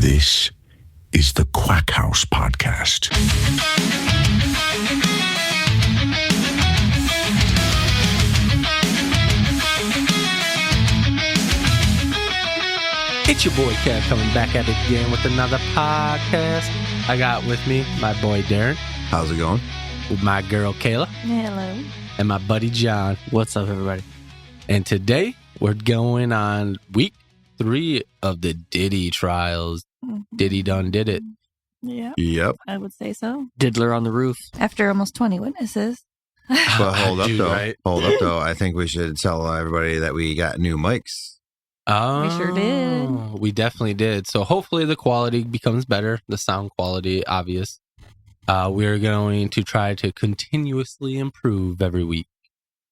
This is the Quack House Podcast. It's your boy Kev coming back at it again with another podcast. I got with me my boy Darren. How's it going? With my girl Kayla. Hello. And my buddy John. What's up, everybody? And today we're going on week 3 of the Diddy Trials. Diddy done did it. Yeah. Yep. I would say so. Diddler on the roof. After almost 20 witnesses. But hold up, Dude, though. right? Hold up, though. I think we should tell everybody that we got new mics. Oh, We sure did. We definitely did. So hopefully the quality becomes better. The sound quality, obvious. We're going to try to continuously improve every week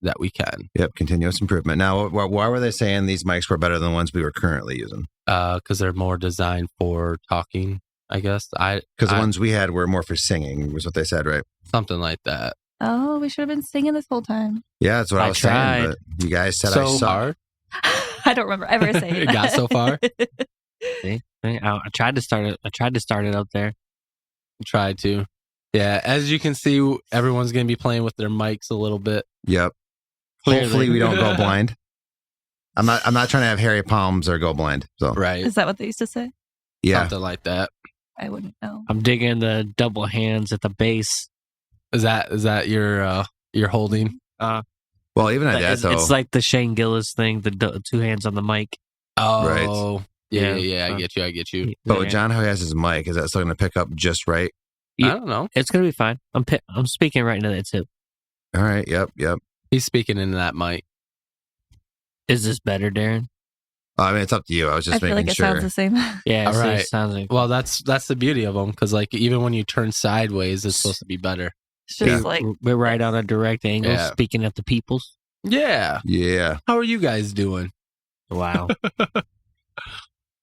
that we can. Yep, continuous improvement. Now, why were they saying these mics were better than the ones we were currently using? Because they're more designed for talking, I guess. Because the ones we had were more for singing, was what they said, right? Something like that. Oh, we should have been singing this whole time. Yeah, that's what I was saying. tried. But you guys said So I suck. hard. I don't remember ever saying It that. got so far. See? I tried to start it. I tried to start it up there. Tried to. Yeah, as you can see, everyone's going to be playing with their mics a little bit. Yep. Clearly. Hopefully we don't go blind. I'm not trying to have hairy palms or go blind. So Right. Is that what they used to say? yeah. Something like that. I wouldn't know. I'm digging the double hands at the base. Is that your holding? Well, even at that It's, though. it's like the Shane Gillis thing, the two hands on the mic. Oh, yeah. Yeah. I get you. but with John, how he has his mic, is that still going to pick up just right? I don't know. It's gonna be fine. I'm speaking right into that too. All right. Yep. He's speaking into that mic. Is this better, Darren? I mean, it's up to you. I was just I feel making like it sure. sounds the same. Yeah. All so right. It sounds like Well, that's the beauty of them, because like even when you turn sideways, it's supposed to be better. It's just Yeah. like, we're right on a direct angle, Yeah. speaking at the peoples. Yeah. Yeah. How are you guys doing? Wow.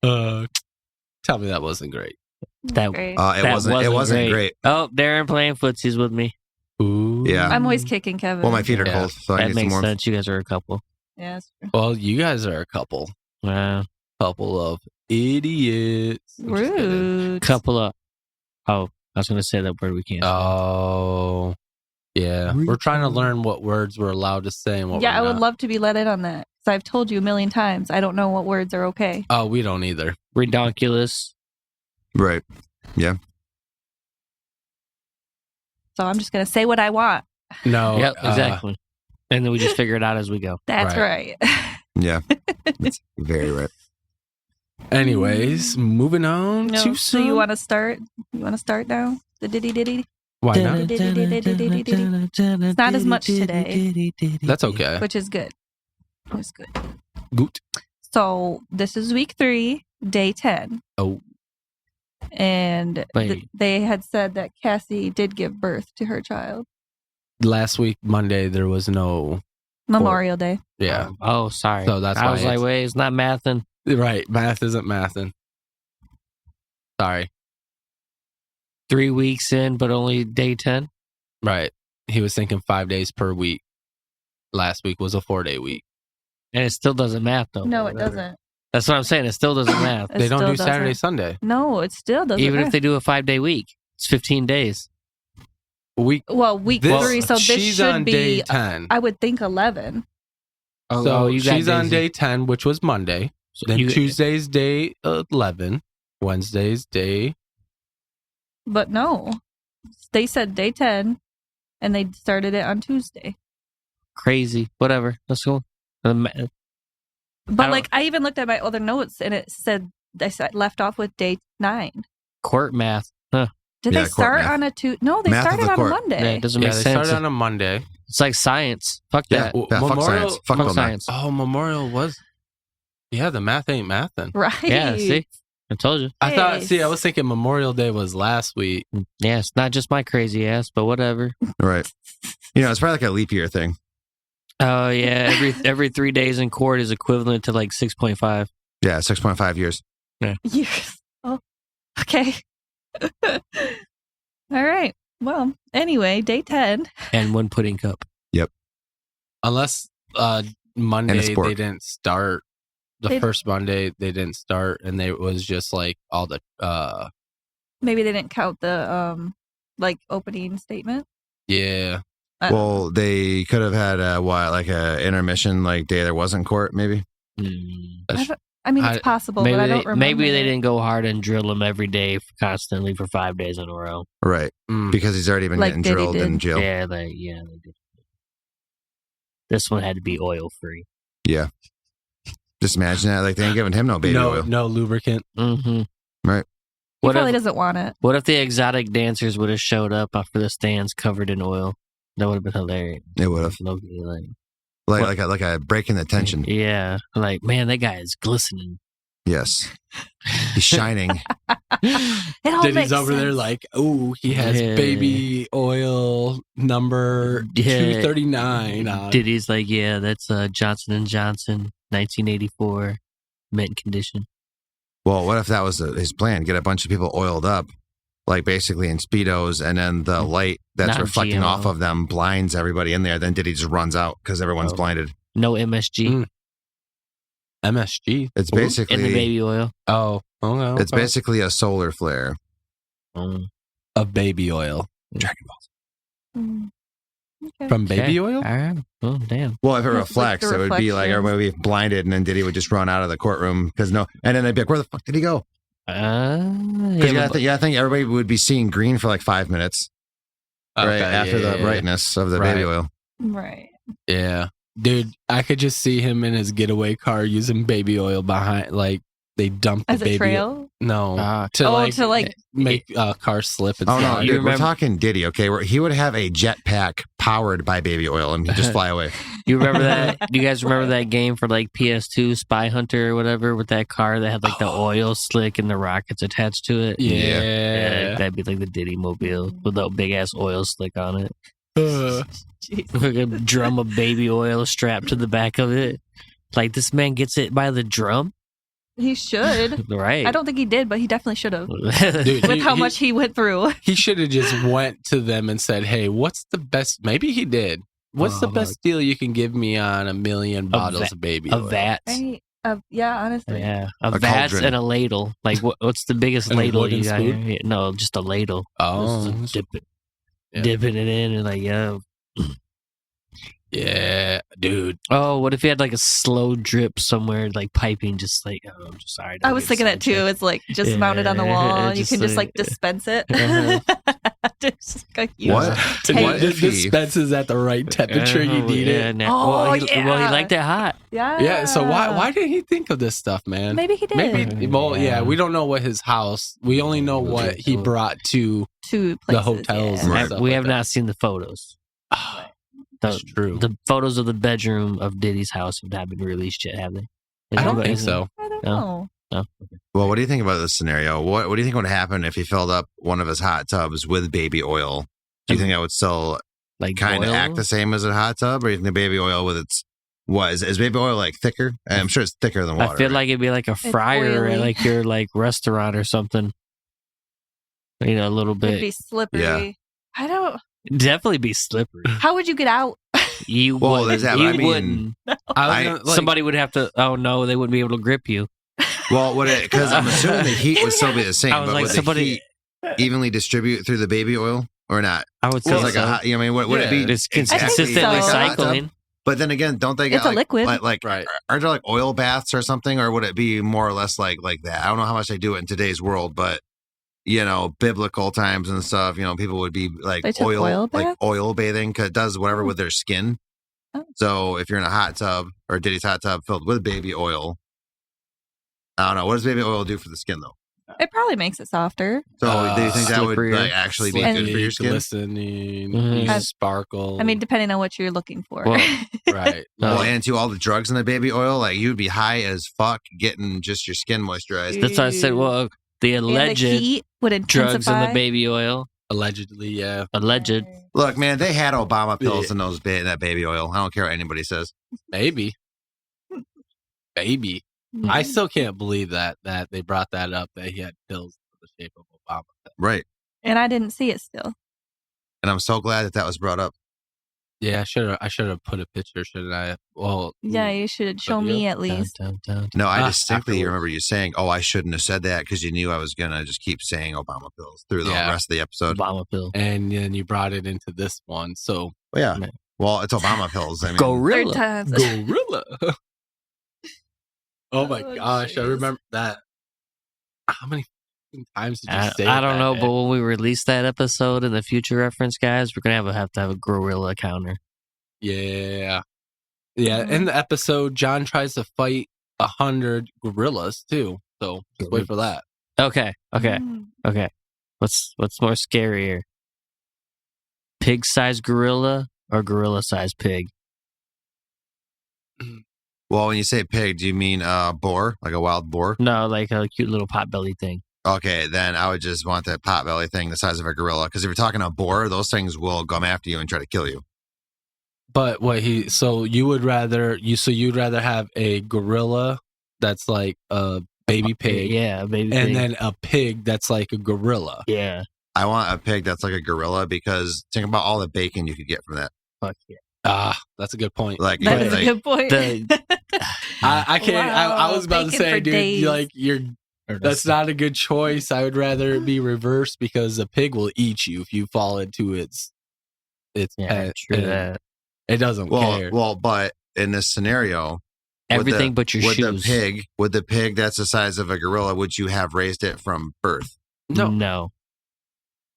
Tell me that wasn't great. That great. It That wasn't wasn't great. Oh, Darren playing footsies with me. Ooh. Yeah. I'm always kicking Kevin. Well, my feet are Yeah. cold, so I That need some makes more. sense. You guys are a couple. Yeah, that's true. Well, you guys are a couple of idiots. I'm just kidding. Rude. Couple of. Oh, I was going to say that word we can't. Oh, yeah. We're trying to learn what words we're allowed to say and what Yeah, we're I would not. love to be let in on that. Because I've told you a million times, I don't know what words are okay. Oh, we don't either. Redonkulous. Right. So I'm just going to say what I want. No. Yep, exactly. And then we just figure it out as we go. That's right. Yeah. That's very right. Anyways, moving on No, to so you want to start? You want to start now? The diddy? Why not? It's not as much today. That's okay. Which is good. It's good. Goot. So this is week 3, day 10. Oh. And Wait. they had said that Cassie did give birth to her child. Last week, Monday, there was no. Memorial Day. Yeah. Oh, sorry. So that's I why was like, it's- wait, it's not mathing. Right. Math isn't mathing. Sorry. 3 weeks in, but only day 10. Right. He was thinking 5 days per week. Last week was a 4-day week. And it still doesn't math, though. No, it doesn't. That's what I'm saying. It still doesn't math. It They don't still do Saturday, doesn't. Sunday. No, it still doesn't. Even if matter. they do a 5-day week, it's 15 days. Week. Well, week This, 3, so this she's should on be, day 10. I would think 11. So you got she's on days- day 10, which was Monday. So Then you- Tuesday's day 11. Wednesday's day. But no, they said day 10, and they started it on Tuesday. Crazy. Whatever. Let's go. But don't- like, I even looked at my other notes, and it said left off with day 9. Court math. Huh. Did Yeah, they court start math. on a No, they Math of started the on court. Monday. Yeah, it doesn't Yeah, make they sense. started on a Monday. It's like science. Fuck Yeah. that. Well, Fuck Memorial- science. Fuck Fuck all that. science. Oh, Memorial was. Yeah, the math ain't mathing. Right. Yeah, see? I told you. I thought. Yes. See, I was thinking Memorial Day was last week. Yeah, it's not just my crazy ass, but whatever. Right. It's probably like a leap year thing. Oh, yeah. Every 3 days in court is equivalent to like 6.5. Yeah, 6.5 years. Years. Oh, okay. All right. Well, anyway, day 10. And 1 pudding cup. Unless Monday sport. they didn't start the first Monday they didn't start, and it was just like all the Maybe they didn't count the like opening statement. yeah. Well, they could have had a intermission like day there wasn't court, maybe. I mean, it's possible, but I don't remember. Maybe they didn't go hard and drill him every day constantly for 5 days in a row. Right. Because he's already been Like getting Diddy drilled did. in jail. Yeah, they did. This one had to be oil free. Yeah. Just imagine that. Like, they ain't giving him no baby oil. No lubricant. Mm-hmm. Right. He probably doesn't want it. What if the exotic dancers would have showed up after the stands covered in oil? That would have been hilarious. It would have. Like a break in the tension. Yeah. Like, man, that guy is glistening. Yes. He's shining. It all Diddy's makes over there sense. like, oh, he has baby oil number 239 on. Diddy's like, yeah, that's Johnson & Johnson, 1984, mint condition. Well, what if that was his plan? Get a bunch of people oiled up, like basically in Speedos, and then the light that's Not reflecting GMO. off of them blinds everybody in there. Then Diddy just runs out because everyone's blinded. No MSG MSG. It's in the basically baby oil. Oh, okay. it's basically a solar flare. of baby oil. Dragon Balls. Okay. From baby oil? All right. Oh, damn. Well, if it Like reflects, the it would be like reflection. everybody would be blinded, and then Diddy would just run out of the courtroom because and then they'd be like, "Where the fuck did he go?" Because you gotta think everybody would be seeing green for like 5 minutes, right after the brightness of the baby oil. Right. Yeah. Dude, I could just see him in his getaway car using baby oil behind, like, they dumped the As a baby trail? No. to make cars slip and Oh no, slide. dude, we're talking Diddy, okay? Where he would have a jetpack powered by baby oil and he'd just fly away. You remember that? Do you guys remember that game for like PS2, Spy Hunter or whatever, with that car that had like the oil slick and the rockets attached to it? Yeah. That'd be like the Diddy Mobile with the big ass oil slick on it. Jeez. Like a drum of baby oil strapped to the back of it. Like, this man gets it by the drum? He should. Right. I don't think he did, but he definitely should have. Dude, With how much he went through. He should have just went to them and said, hey, what's the best? Maybe he did. What's the best deal you can give me on 1 million bottles of baby oil? A vat. Right? Yeah, honestly. Yeah. A A vat cauldron. and a ladle. Like, what's the biggest And a ladle wooden you got spoon? here? No, just a ladle. Oh. Just Yeah. dipping it in and like, yo. Yeah, dude. Oh, what if you had like a slow drip somewhere, like piping, just like, oh, I'm just sorry. I was thinking that too. It's like just mounted on the wall. You can just like dispense it. Just like a huge What? tank. What if he- dispenses at the right temperature you need it? Well, he yeah. liked it hot. Yeah. Yeah, so why didn't he think of this stuff, man? Maybe he did. Maybe, well, yeah, we don't know what his house, we only know what he brought to Two places. the hotels. Yeah. and Right. stuff We like have that. not seen the photos. That's true. The photos of the bedroom of Diddy's house have not been released yet, have they? I don't think so. I don't No. know. No. Well, what do you think about this scenario? What do you think would happen if he filled up one of his hot tubs with baby oil? Do you think that would still Like kind of oil? act the same as a hot tub, or do you think the baby oil with its is baby oil like thicker? I'm sure it's thicker than water. I feel right? like it'd be like a fryer oily. at like your like restaurant or something. You know, a little It'd bit. be slippery. Yeah. I don't. Definitely be slippery. How would you get out? You Well, wouldn't. there's that, You I mean, wouldn't. Somebody would have to. Oh no, they wouldn't be able to grip you. Well, because I'm assuming the heat would still be the same, I was but like, would somebody- the heat evenly distribute through the baby oil or not? I would say Because like so. a hot, you know, I mean, would it be It's I think consistent so. like like a hot tub? cycling. But then again, don't they It's get a liquid. like Right. aren't there like oil baths or something, or would it be more or less like that? I don't know how much they do it in today's world, but you know, biblical times and stuff, you know, people would be like They took oil like baths? oil bathing because it does whatever with their skin. Oh. So if you're in a hot tub or Diddy's hot tub filled with baby oil, I don't know, what does baby oil do for the skin though? It probably makes it softer. So do you think that would Slipperier. like actually be And- good for your skin? Glistening, Mhm. you sparkle. I mean, depending on what you're looking for. Well, right. Well, and to all the drugs in the baby oil, like you'd be high as fuck getting just your skin moisturized. that's why I said. Well, the and the alleged heat would intensify. drugs in the baby oil. Allegedly, yeah. Alleged. Look, man, they had Obama pills Yeah. in those in that baby oil. I don't care what anybody says. Maybe. Maybe. I still can't believe that they brought that up, that he had pills in the shape of Obama. Right. And I didn't see it still. And I'm so glad that was brought up. Yeah, I should have put a picture, shouldn't I? Well, Yeah, you should show me at least. No, I distinctly afterwards. remember you saying, "Oh, I shouldn't have said that," because you knew I was gonna just keep saying Obama pills through the rest of the episode. Obama pill. And then you brought it into this one, so Well, yeah. Well, it's Obama pills. I mean, Gorilla. Third time. gorilla. Oh my gosh, I jeez. remember that. How many times did you say I don't know, that? but when we release that episode in the future reference, guys, we're gonna have to have a gorilla counter. Yeah. In the episode, John tries to fight 100 gorillas too. So just wait for that. Okay. Mm. What's more scarier? Pig-sized gorilla or gorilla-sized pig? well, when you say pig, do you mean boar, like a wild boar? No, like a cute little potbelly thing. Okay, then I would just want that potbelly thing the size of a gorilla. Because if you're talking a boar, those things will come after you and try to kill you. But you'd rather have a gorilla that's like a baby pig, Yeah, a baby and pig. then a pig that's like a gorilla. Yeah. I want a pig that's like a gorilla because think about all the bacon you could get from that. Fuck yeah. That's a good point. Like, That is like a good point. I can't. Wow, I was about to bacon say, for dude, days. like that's not a good choice. I would rather it be reversed because a pig will eat you if you fall into its pet. True and that. It doesn't care. Well, but in this scenario, Everything but your shoes. With the pig that's the size of a gorilla, would you have raised it from birth? No.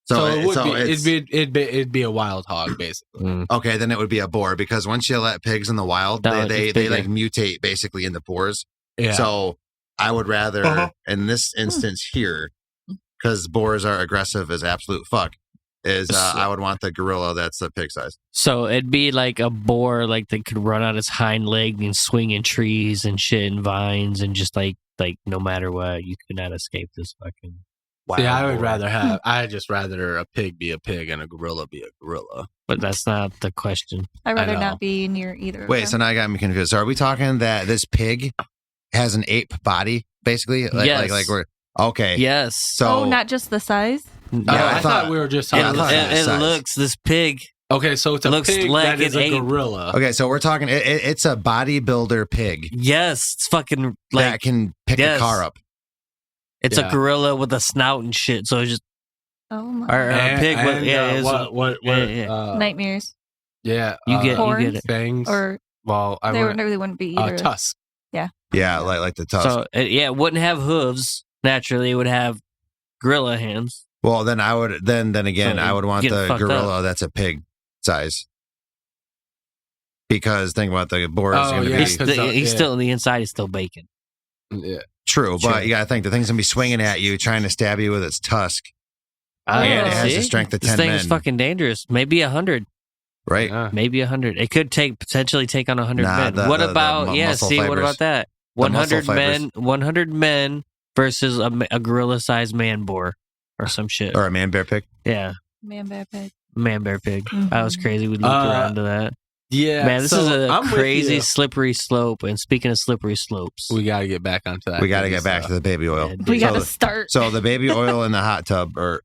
So it'd be a wild hog basically. Okay, then it would be a boar because once you let pigs in the wild, No, they it's bigger. like mutate basically into boars. Yeah. So I would rather in this instance here, because boars are aggressive as absolute fuck, I would want the gorilla that's the pig size. So it'd be like a boar, like that could run on its hind leg and swing in trees and shit and vines and just like no matter what, you could not escape this fucking. Yeah, I'd just rather a pig be a pig and a gorilla be a gorilla. But that's not the question. I'd rather I know. not be near either. Wait, so now I got me confused. So are we talking that this pig has an ape body, basically? Yes. Like we're okay. Yes. So not just the size. I thought we were just talking I thought about it was it size. looks this pig. Okay, so it's a looks pig like that is an a ape. gorilla. Okay, so we're talking. It's a bodybuilder pig Yes, it's fucking that like can pick yes. a car up. it's Yeah. a gorilla with a snout and shit. So it's just Oh my. or a pig with Nightmares. Yeah, You get Horns? it. fangs. Or well, I they went really wouldn't be either. tusk. Yeah, like the tusk. So it wouldn't have hooves. Naturally, it would have gorilla hands. Well, then I would then again So I would want get the fucked gorilla that's a pig size. Because think about the boar is Oh, going to yeah, be He's still on the inside. He's still bacon. Yeah. true, but True. you got to think the thing's going to be swinging at you, trying to stab you with its tusk, and it has see? the strength of This 10 thing men, is fucking dangerous. Maybe 100. right? Yeah. Maybe 100. It could potentially take on 100 Nah, men. the- What the about muscle what fibers. about that? The muscle 100 men. 100 men versus a gorilla-sized man boar or some shit. Or a man bear pig. Yeah, Man, bear pig. man bear pig. That was crazy. We looked around to that. Yeah, Man, this so is a I'm with crazy you. slippery slope. And speaking of slippery slopes, We got to get back onto that. We got to get back to the baby oil. Yeah, We So gotta the- start. So the baby oil in the hot tub, or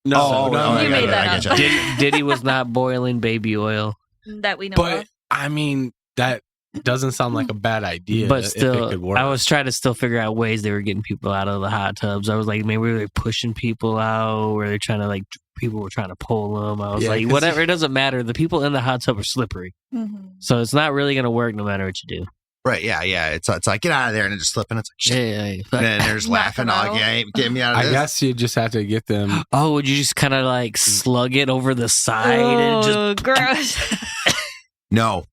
No, Oh, no, I You got made you, that I up. get you. Diddy was not boiling baby oil. That we know but of. I mean that doesn't sound like a bad idea. But if it still, could work. I was trying to still figure out ways they were getting people out of the hot tubs. I was like, maybe were they pushing people out? Were they trying to people were trying to pull them? I was Yeah, like, 'cause whatever. It doesn't matter. The people in the hot tub are slippery, so it's not really going to work no matter what you do. right? Yeah. It's like get out of there, and then just slipping. It's like shit. Yeah. And then they're just Knock laughing. them Oh, out. yeah, get me out of I this. guess you just have to get them. Oh, would you just kind of like slug it over the side and just? Oh, gross. No.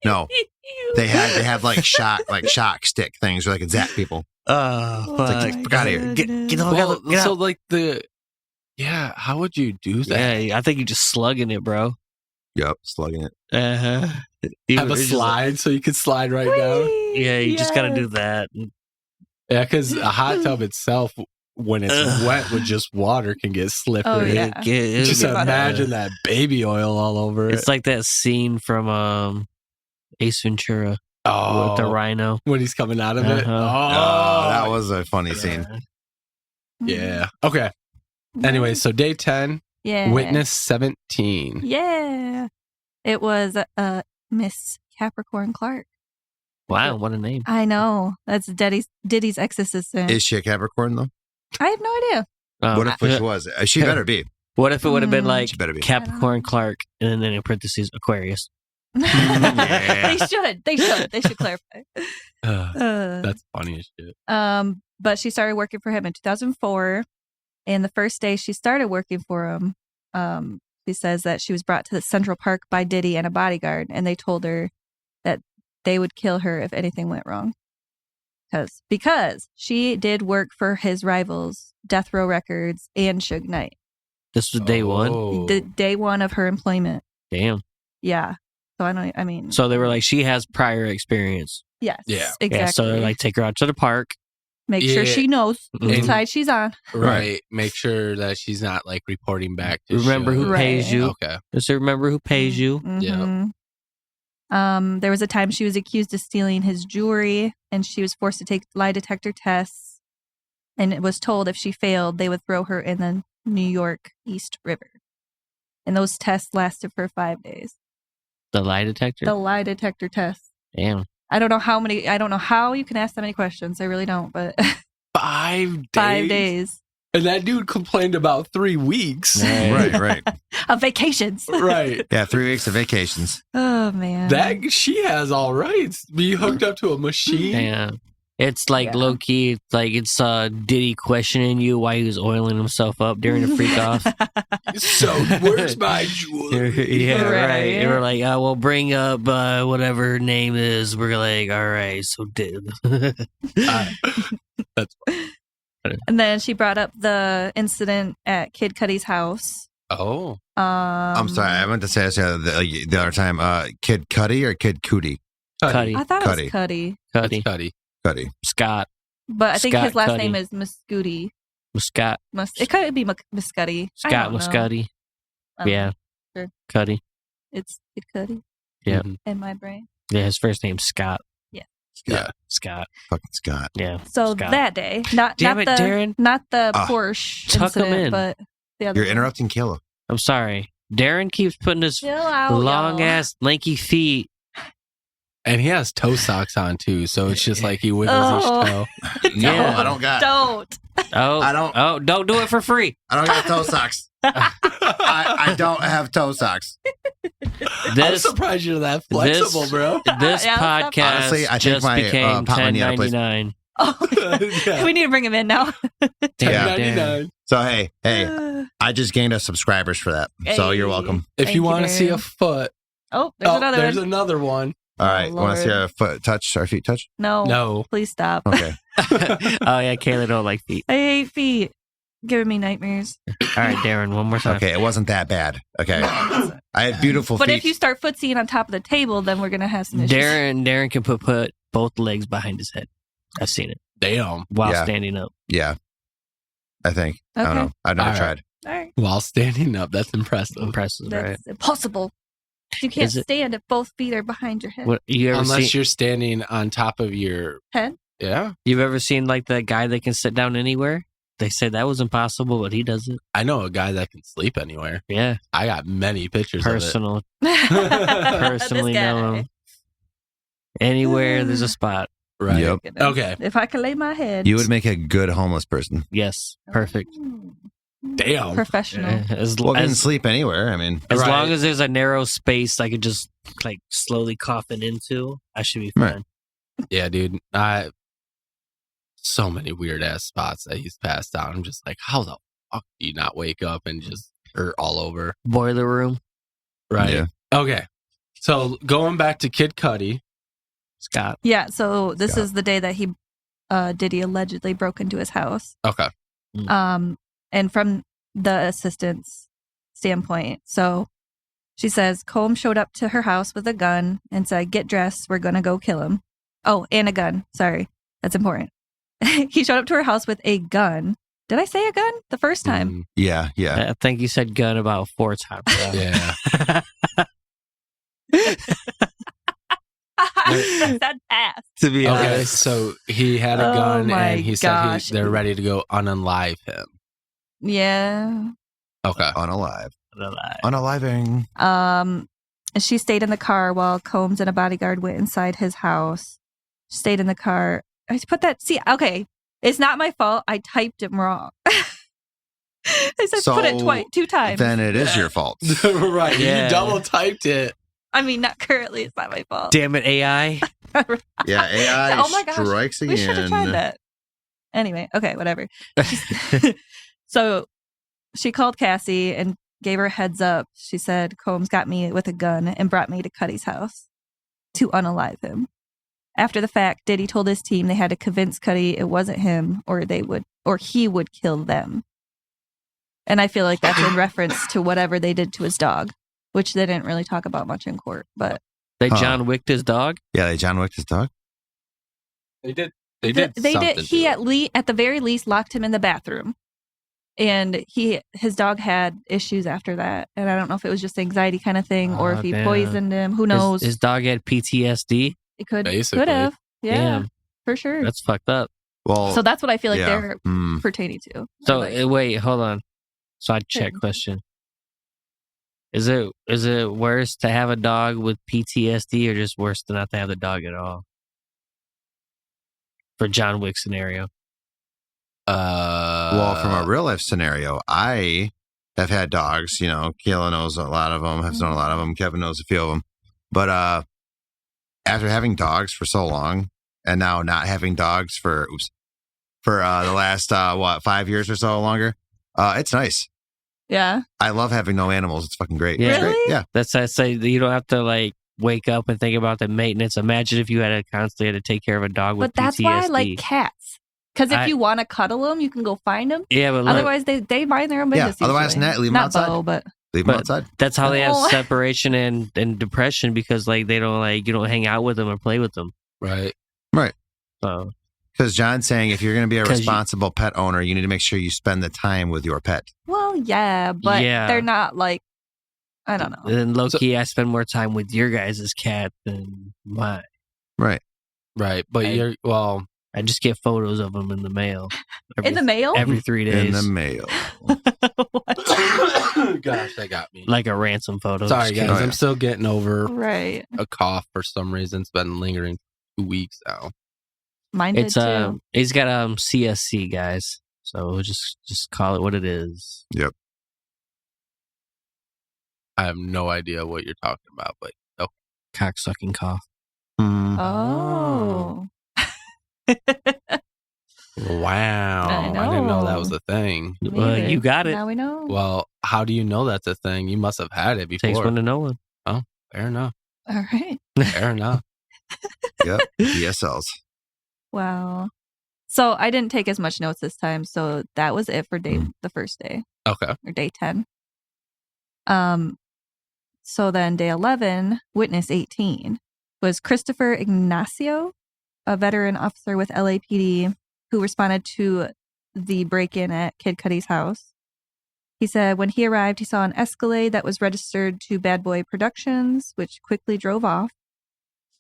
They had like shock stick things where they could zap people. Oh, like, fuck. get out of here. Get the fuck Well, out. Get so out. like how would you do that? Yeah, I think you're just slugging it, bro. Yep, slugging it. Uh-huh. Have a slide so you could slide right down. Yeah, you just got to do that. Yeah, because a hot tub itself, when it's wet with just water, can get slippery. Oh, yeah. Just Yeah. imagine that baby oil all over it. It's like that scene from Ace Ventura with Oh, the rhino. when he's coming out of it. Uh-huh. Oh, that was a funny scene. Yeah. Okay. Anyway, so day 10, Yeah. witness 17. Yeah. It was Miss Capricorn Clark. Wow, what a name. I know. That's Diddy's ex-assistant. Is she a Capricorn though? I have no idea. What if she was? She better be. What if it would have been like She better be. Capricorn Clark and then in parentheses Aquarius? Yeah. They should clarify. That's funny as shit. But she started working for him in 2004, and the first day she started working for him, she says that she was brought to the Central Park by Diddy and a bodyguard, and they told her that they would kill her if anything went wrong. Because she did work for his rivals, Death Row Records and Suge Knight. This was day one? The day one of her employment. Damn. Yeah. So So they were like, she has prior experience. Yes. Yeah. Exactly. Yeah, so they're like, take her out to the park. Make sure she knows which Mhm. side she's on. Right. Make sure that she's not like reporting back to Remember who Suge. pays you. Okay. Just remember who pays you. Mhm. There was a time she was accused of stealing his jewelry, and she was forced to take lie detector tests. And it was told if she failed, they would throw her in the New York East River. And those tests lasted for 5 days. The lie detector? The lie detector tests. Damn. I don't know how you can ask that many questions. I really don't, but 5 days. 5 days And that dude complained about 3 weeks. Right. of vacations. Right. Yeah, 3 weeks of vacations. Oh man. That she has all rights. Be hooked up to a machine. Yeah. It's like Yeah. low key. It's like it's Diddy questioning you why he was oiling himself up during the freak off. So where's my jewelry? Yeah, Right. right. And we're like, we'll bring up whatever her name is. We're like, all right, so That's And then she brought up the incident at Kid Cudi's house. oh. I'm sorry, I meant to say this the other time. Kid Cudi or Kid Cudi? Cuddy, I thought it Cudi. was Cuddy, Cuddy, Cuddy. Cudi. Scott, but I think Scott his last Cuddy. name is Muscudi. Scott, It could be Muscudi. I Scott don't know. Muscuddy. I don't Yeah, know. Sure. Cuddy. It's Kid Cudi Yeah. Mhm. in my brain. Yeah, his first name's Scott. Yeah. Scott. Fucking Scott. Yeah. So Scott. that day, not Damn it, the Darren. not the Ah. Porsche Tuck 'em incident, in. but the other. You're interrupting Kayla. I'm sorry. Darren keeps putting his Chill out, long y'all. ass lanky feet. And he has toe socks on too, so it's just like he wiggles Oh. his toe. No, Yeah. I don't got. Don't. Oh, I don't- Oh, don't do it for free. I don't got toe socks. I don't have toe socks. I'm This surprised you're that flexible, bro. this Yeah, podcast Honestly, I think just my, became Papa Nina plays- $10.99. Oh, Yeah. we need to bring him in now. Yeah. $10.99. So hey, I just gained us subscribers for that. So you're Hey. welcome. If Thank you you, want to see a Darren. foot, Oh, there's another one. All right, Oh, want to see Lord. our foot touch, our feet touch? No, No. please stop. Okay. Oh yeah, Kayla don't like feet. I hate feet. Giving me nightmares. All right, Darren, one more time. Okay, it wasn't that bad. Okay. I had beautiful But feet. if you start footseeing on top of the table, then we're gonna have some issues. Darren can put both legs behind his head. I've seen it Damn. while Yeah. standing up. Yeah. I think. I don't Okay. know. I've never All right. tried. All right, While standing up, that's impressive. Impressive, right? that's impossible. You can't Is it- stand if both feet are behind your head. What you ever Unless seen? you're standing on top of your Head? yeah. You've ever seen like the guy that can sit down anywhere? They said that was impossible, but he does it. I know a guy that can sleep anywhere. Yeah, I got many pictures personal. This Personally guy. know him. Anywhere there's a spot. of it. Right. Yep. Okay. If I could lay my head, You would make a good homeless person. Yes, perfect. Damn. Professional. As, Well, you can as, sleep anywhere. I mean, as Right. long as there's a narrow space I could just like slowly coffin into, I should be Right. fine. Yeah, dude. So many weird ass spots that he's passed out. I'm just like, how the fuck do you not wake up and just hurt all over? Boiler room, Right. Yeah. Okay. So going back to Kid Cudi. Scott. Yeah. So this Scott. is the day that he, Diddy allegedly broke into his house. Okay. And from the assistant's standpoint, so she says Combs showed up to her house with a gun and said, "Get dressed. We're gonna go kill him." Oh, and a gun. Sorry, that's important. He showed up to her house with a gun. Did I say a gun the first time? yeah, yeah. I think you said gun about 4 times. Yeah. That's fast. To be Okay. honest. So he had a Oh gun my and he gosh. said they're ready to go unalive him. Yeah. Okay. Unalive. Unaliving. And she stayed in the car while Combs and a bodyguard went inside his house. Stayed in the car. I put that. See, okay, it's not my fault. I typed it wrong. I said put it 2 times. Then it is your fault. Right. Yeah. You double typed it. I mean, not currently. It's not my fault. Damn it, AI. Yeah, AI Oh my gosh, strikes again. We should have tried that. Anyway, okay, whatever. So she called Cassie and gave her a heads up. She said, Combs got me with a gun and brought me to Cuddy's house to unalive him. After the fact, Diddy told his team they had to convince Cuddy it wasn't him or he would kill them. And I feel like that's in reference to whatever they did to his dog, which they didn't really talk about much in court. But They John Wicked his dog? Yeah, they John Wicked his dog. They did. They did. He at the very least locked him in the bathroom, and his dog had issues after that. And I don't know if it was just anxiety kind of thing or if he poisoned him. Who knows? His dog had PTSD. It could Basically. have. Yeah, Damn. for sure. That's fucked up. Well, So that's what I feel like yeah. they're pertaining to. So Like, wait, hold on. Side check question: Is it worse to have a dog with PTSD or just worse to not to have the dog at all? For John Wick scenario. well, from a real life scenario, I have had dogs. You know, Kayla knows a lot of them. Have known a lot of them. Kevin knows a few of them. But after having dogs for so long, and now not having dogs for the last 5 years or so longer, it's nice. yeah. I love having no animals. It's fucking great. Yeah. It's great. Really? Yeah. That's I say that you don't have to like wake up and think about the maintenance. Imagine if you had to constantly had to take care of a dog with But that's PTSD. why I like cats. Because if I- you want to cuddle them, you can go find them. Yeah, but look, Otherwise, they mind their own Yeah. business. Otherwise, usually. leave them Not outside. Bo, but Leave them But- outside. that's how they have Oh. separation and depression because like they don't like you don't hang out with them or play with them. Right. So Because John's saying if you're going to be a 'Cause you- responsible pet owner, you need to make sure you spend the time with your pet. well, yeah, but Yeah. they're not like I don't know. then low key, I spend more time with your guys' cat than mine. Right. Right. But I just get photos of them in the mail. In the mail? every 3 days. In the mail. gosh, that got me. Like a ransom photo. Sorry, Just guys. kidding. Oh, yeah. I'm still getting over Right. a cough for some reason. It's been lingering 2 weeks now. Mine did It's too. he's got CSC guys, so we'll just call it what it is. I have no idea what you're talking about, but okay. Cocksucking cough. Mhm. Oh. Wow. I I didn't know that know. was a thing. Me Well, neither. you got it. Now we know. Well, how do you know that's a thing? You must have had it before. Takes one to know one. Fair enough. All right. Fair enough. Yep. DSLs. Wow. So I didn't take as much notes this time, so that was it for the first day Okay. or day 10. So then day 11, witness 18 was Christopher Ignacio, a veteran officer with LAPD who responded to the break-in at Kid Cudi's house. He said when he arrived, he saw an Escalade that was registered to Bad Boy Productions, which quickly drove off.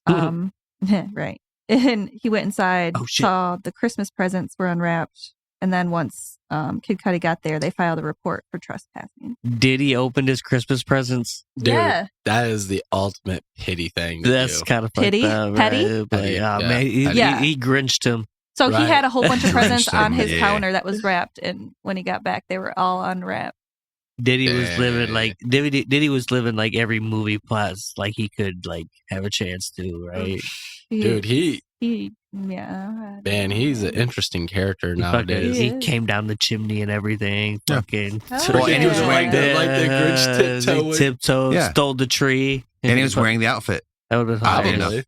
Right. And he went inside, Oh, shit. saw the Christmas presents were unwrapped. And then once Kid Cudi got there, they filed a report for trespassing. Diddy opened his Christmas presents. Dude, Yeah. that is the ultimate pity thing to That's do. kind of Pity? fucked up, Petty? right? But, Petty, yeah, yeah. man, Petty. Yeah. he grinched him. So he Right. had a whole bunch of presents on his Yeah. counter that was wrapped. And when he got back, they were all unwrapped. Diddy was Dang. living like Diddy was living like every movie plot like he could like have a chance to, right? Dude, yeah. man, he's an interesting character He nowadays. fucking- he came down the chimney and everything. Yeah. Fucking Oh, Well, and he was yeah. wearing the Grinch tiptoe. tiptoe, Yeah. stole the tree, And he was wearing the outfit. That would have been Oddly hilarious. enough.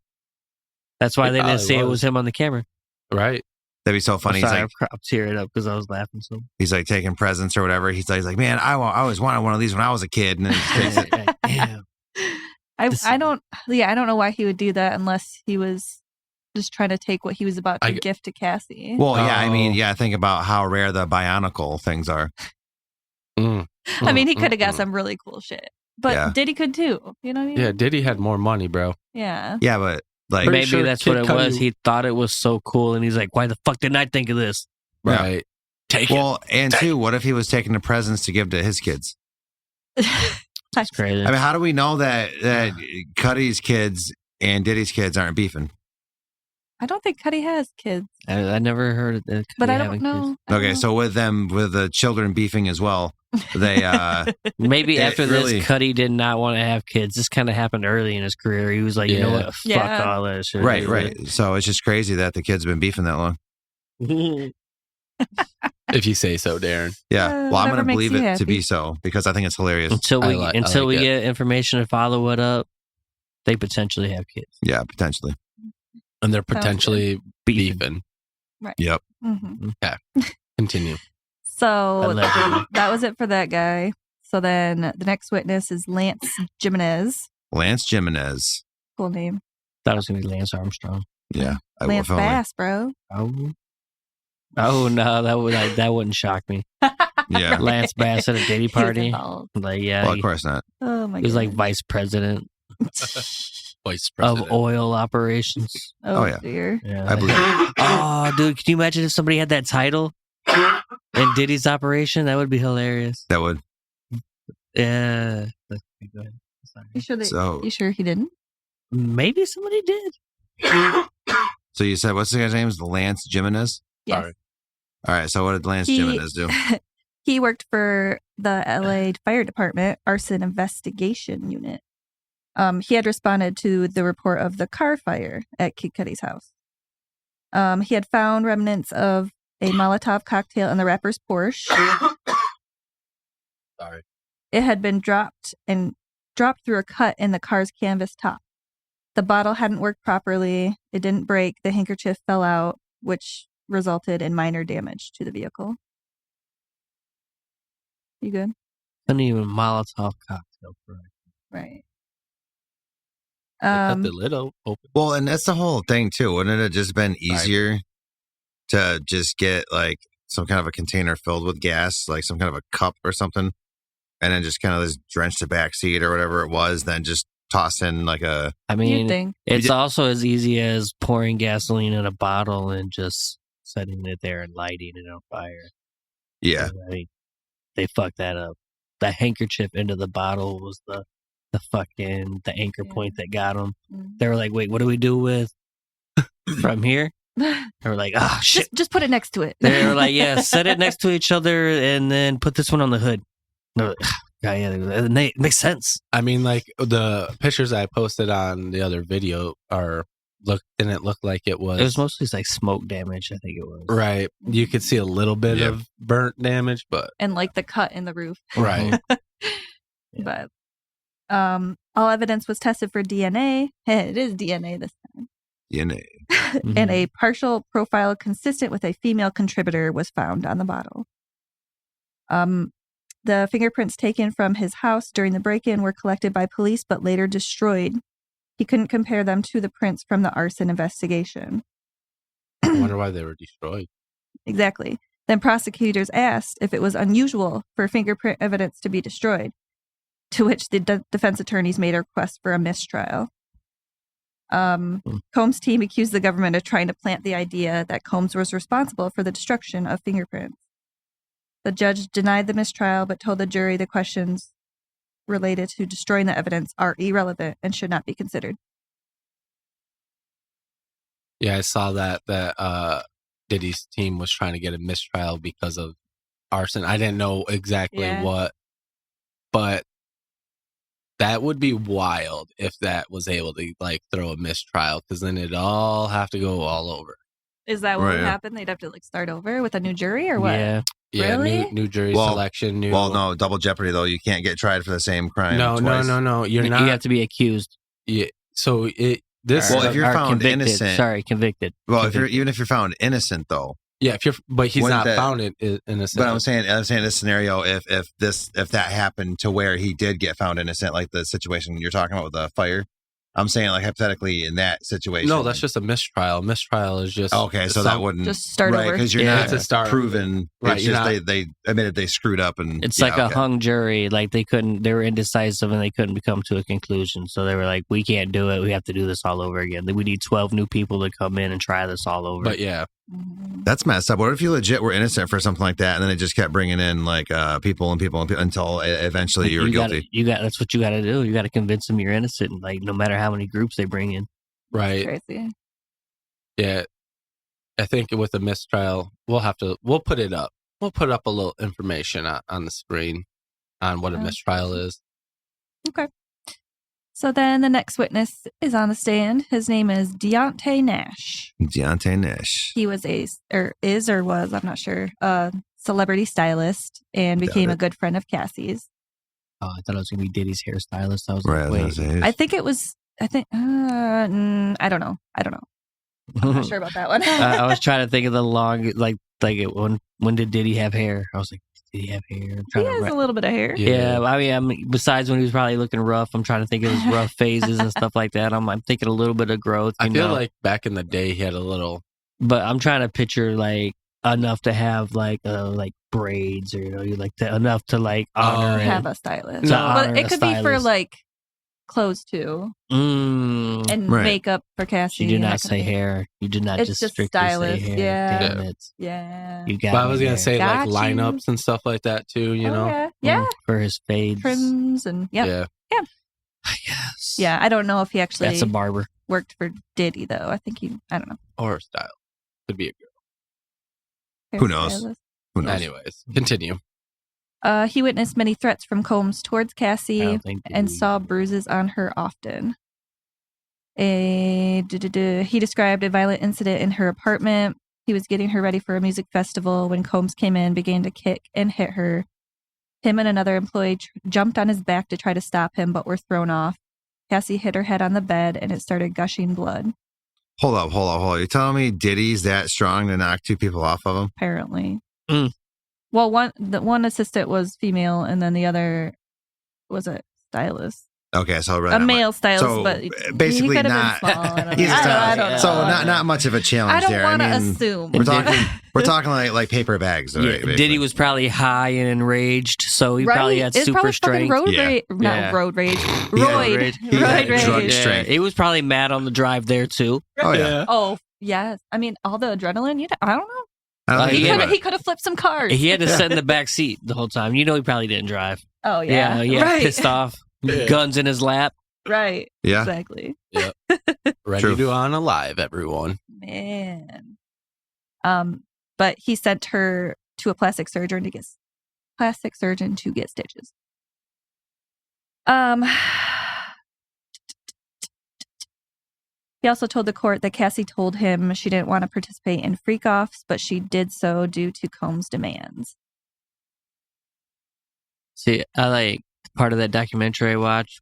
That's why He they didn't probably say it was. was him on the camera. Right. That'd be so funny. I'm sorry, I'm tearing up because I was laughing so. He's like taking presents or whatever. He's like, man, I always wanted one of these when I was a kid. And then he just takes it. Damn. I don't know why he would do that unless he was just trying to take what he was about to gift to Cassie. Well, yeah, I mean, Oh. yeah, think about how rare the bionicle things are. I mean, he could have got some really cool shit, but Yeah. Diddy could too. You know what I mean? Yeah, Diddy had more money, bro. Yeah. Yeah, but like, Pretty Maybe sure that's Kid what it Cudi- was. He thought it was so cool, and he's like, "Why the fuck didn't I think of this?" Yeah. Right. Take it. well, and two, what if he was taking the presents to give to his kids? That's crazy. I mean, how do we know that Cuddy's kids and Diddy's kids aren't beefing? I don't think Cuddy has kids, I never heard of that. but I don't know. Okay, so with the children beefing as well, they maybe after really, this, Cuddy did not want to have kids. This kind of happened early in his career. He was like, you know what, fuck all that shit. Right. So it's just crazy that the kids have been beefing that long. If you say so, Darren. Yeah. Well, I'm going to believe it happy. to be so because I think it's hilarious. Until we like get information to follow it up, they potentially have kids. Yeah, potentially. And they're potentially beefing. Right. Yep. Mm-hmm. Okay. Continue. So Allegedly. that was it for that guy. So then the next witness is Lance Jimenez. Lance Jimenez. Cool name. Thought it was going to be Lance Armstrong. Yeah. Lance Bass, bro. Oh no, that wouldn't shock me. Yeah. Lance Bass at a Diddy He was party. involved. Like, yeah, Well, of course not. Oh my god. he was like vice president Vice president. of oil operations. Oh, yeah. dear. Yeah. I believe it. Oh, dude, can you imagine if somebody had that title in Diddy's operation? That would be hilarious. That would. Yeah. Go ahead. Sorry. You sure he didn't? Maybe somebody did. So you said, what's the guy's name? Is Lance Jimenez? Yes. All right. So what did Lance Jimenez do? He worked for the LA Fire Department Arson Investigation Unit. He had responded to the report of the car fire at Kid Cudi's house. He had found remnants of a Molotov cocktail in the rapper's Porsche. Sorry. It had been dropped through a cut in the car's canvas top. The bottle hadn't worked properly. It didn't break. The handkerchief fell out, which resulted in minor damage to the vehicle. You good? Couldn't even Molotov cocktail, correct? Right. They cut the lid open. Well, and that's the whole thing too. Wouldn't it have just been easier to just get like some kind of a container filled with gas, like some kind of a cup or something, and then just kind of just drench the back seat or whatever it was, then just toss in like a... I You'd mean, think. it's also as easy as pouring gasoline in a bottle and just setting it there and lighting it on fire. Yeah. I mean, they fucked that up. The handkerchief into the bottle was the anchor point that got them. Mm. They were like, wait, what do we do with from here? They were like, oh, shit. Just put it next to it. They were like, yeah, set it next to each other and then put this one on the hood. They were like, yeah, it makes sense. I mean, like the pictures I posted on the other video didn't look like it was. It was mostly like smoke damage, I think it was. Right. You could see a little bit of burnt damage, but And like the cut in the roof. right. Yeah. But all evidence was tested for DNA. It is DNA this time. DNA. And a partial profile consistent with a female contributor was found on the bottle. The fingerprints taken from his house during the break-in were collected by police but later destroyed. He couldn't compare them to the prints from the arson investigation. I wonder why they were destroyed. Exactly. Then prosecutors asked if it was unusual for fingerprint evidence to be destroyed, to which the defense attorneys made a request for a mistrial. Combs' team accused the government of trying to plant the idea that Combs was responsible for the destruction of fingerprints. The judge denied the mistrial, but told the jury the questions related to destroying the evidence are irrelevant and should not be considered. Yeah, I saw that Diddy's team was trying to get a mistrial because of arson. I didn't know exactly what, but that would be wild if that was able to like throw a mistrial, because then it'd all have to go all over. Is that what would happen? They'd have to like start over with a new jury or what? Yeah. Yeah, Really? new jury selection. No, double jeopardy though. You can't get tried for the same crime. No. You're not. You have to be accused. Yeah. So if you're found convicted. innocent, Sorry, convicted. Well, convicted. even if you're found innocent though. Yeah, but he's Wouldn't not found innocent. But I'm saying this scenario, if that happened to where he did get found innocent, like the situation you're talking about with the fire, I'm saying like hypothetically in that situation. No, that's just a mistrial. Mistrial is just okay. So that wouldn't just start over because you're not it's a proven. Right, It's just they admitted they screwed up and it's like a hung jury. Like they were indecisive and they couldn't come to a conclusion. So they were like, we can't do it. We have to do this all over again. We need 12 new people to come in and try this all over. But yeah, Mm-hmm. That's messed up. What if you legit were innocent for something like that, and then they just kept bringing in like people until eventually you were guilty? That's what you got to do. You got to convince them you're innocent. Like no matter how many groups they bring in. Right. Crazy. Yeah. I think with a mistrial, we'll put it up. We'll put up a little information on the screen on what a mistrial is. Okay. So then the next witness is on the stand. His name is Deontay Nash. Deontay Nash. He was I'm not sure, a celebrity stylist and became a good friend of Cassie's. Oh, I thought it was going to be Diddy's hairstylist. I was Right, like, wait. I think, I don't know. I'm not sure about that one. I was trying to think of the long, when did Diddy have hair? I was like, did he have hair? He has a little bit of hair. Yeah, I mean, besides when he was probably looking rough, I'm trying to think of his rough phases and stuff like that. I'm thinking a little bit of growth. I feel like back in the day he had a little. But I'm trying to picture like enough to have like braids or enough to like honor have a stylist. No, but it could be for like clothes too, and makeup for Cassie. You did not say hair. You did not just strictly stylist. say hair. Yeah, Damn it. Yeah. You got. But I was gonna say got like lineups and stuff like that too. You know, yeah, for his fades, trims, and yeah. I guess. Yeah, I don't know if he actually. That's a barber. Worked for Diddy though. I think I don't know. Or style could be a girl. Who knows? Anyways, continue. He witnessed many threats from Combs towards Cassie and saw bruises on her often. He described a violent incident in her apartment. He was getting her ready for a music festival when Combs came in, began to kick and hit her. Him and another employee jumped on his back to try to stop him, but were thrown off. Cassie hit her head on the bed, and it started gushing blood. Hold up. You're telling me Diddy's that strong to knock two people off of him? Apparently. Well, one assistant was female, and then the other was a stylist. Okay, so a male stylist, but basically he not. Been small. I don't know. So not much of a challenge there. I don't want to assume. We're talking like paper bags. Right, Diddy was probably high and enraged, so he probably had super strength. Road rage. Roid rage. Strength. He was probably mad on the drive there too. Oh yeah. Oh yes. I mean, all the adrenaline. I don't know. He could have flipped some cars. He had to sit in the back seat the whole time. You know, he probably didn't drive. Oh yeah. Yeah. Pissed off. Guns in his lap. Right. Yeah. Exactly. Yep. Ready to unalive everyone. Man. But he sent her to a plastic surgeon to get stitches. He also told the court that Cassie told him she didn't want to participate in freak-offs, but she did so due to Combs' demands. See, I like part of that documentary I watched.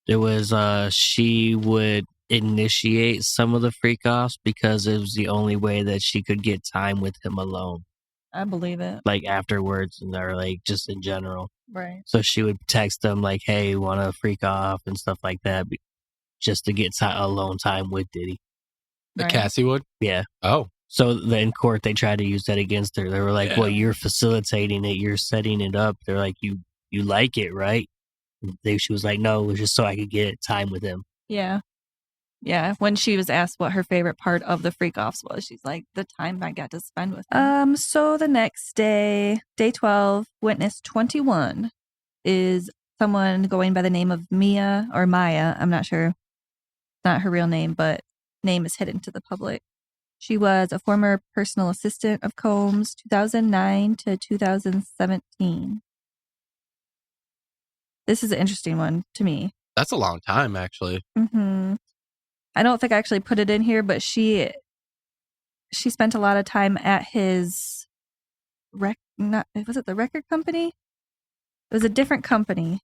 It was she would initiate some of the freak-offs because it was the only way that she could get time with him alone. I believe it. Like afterwards, or like just in general. Right. So she would text him like, "Hey, want to freak off?" and stuff like that, just to get alone time with Diddy. The Cassie would? Yeah. Oh. So in court, they tried to use that against her. They were like, "Well, you're facilitating it. You're setting it up." They're like, "You like it, right?" She was like, "No, it was just so I could get time with him." Yeah. Yeah. When she was asked what her favorite part of the freak-offs was, she's like, the time I got to spend with him. So the next day, day 12, witness 21 is someone going by the name of Mia or Maya. I'm not sure. Not her real name, but name is hidden to the public. She was a former personal assistant of Combs, 2009 to 2017. This is an interesting one to me. That's a long time, actually. Mm-hmm. I don't think I actually put it in here, but she spent a lot of time at his was it the record company? It was a different company,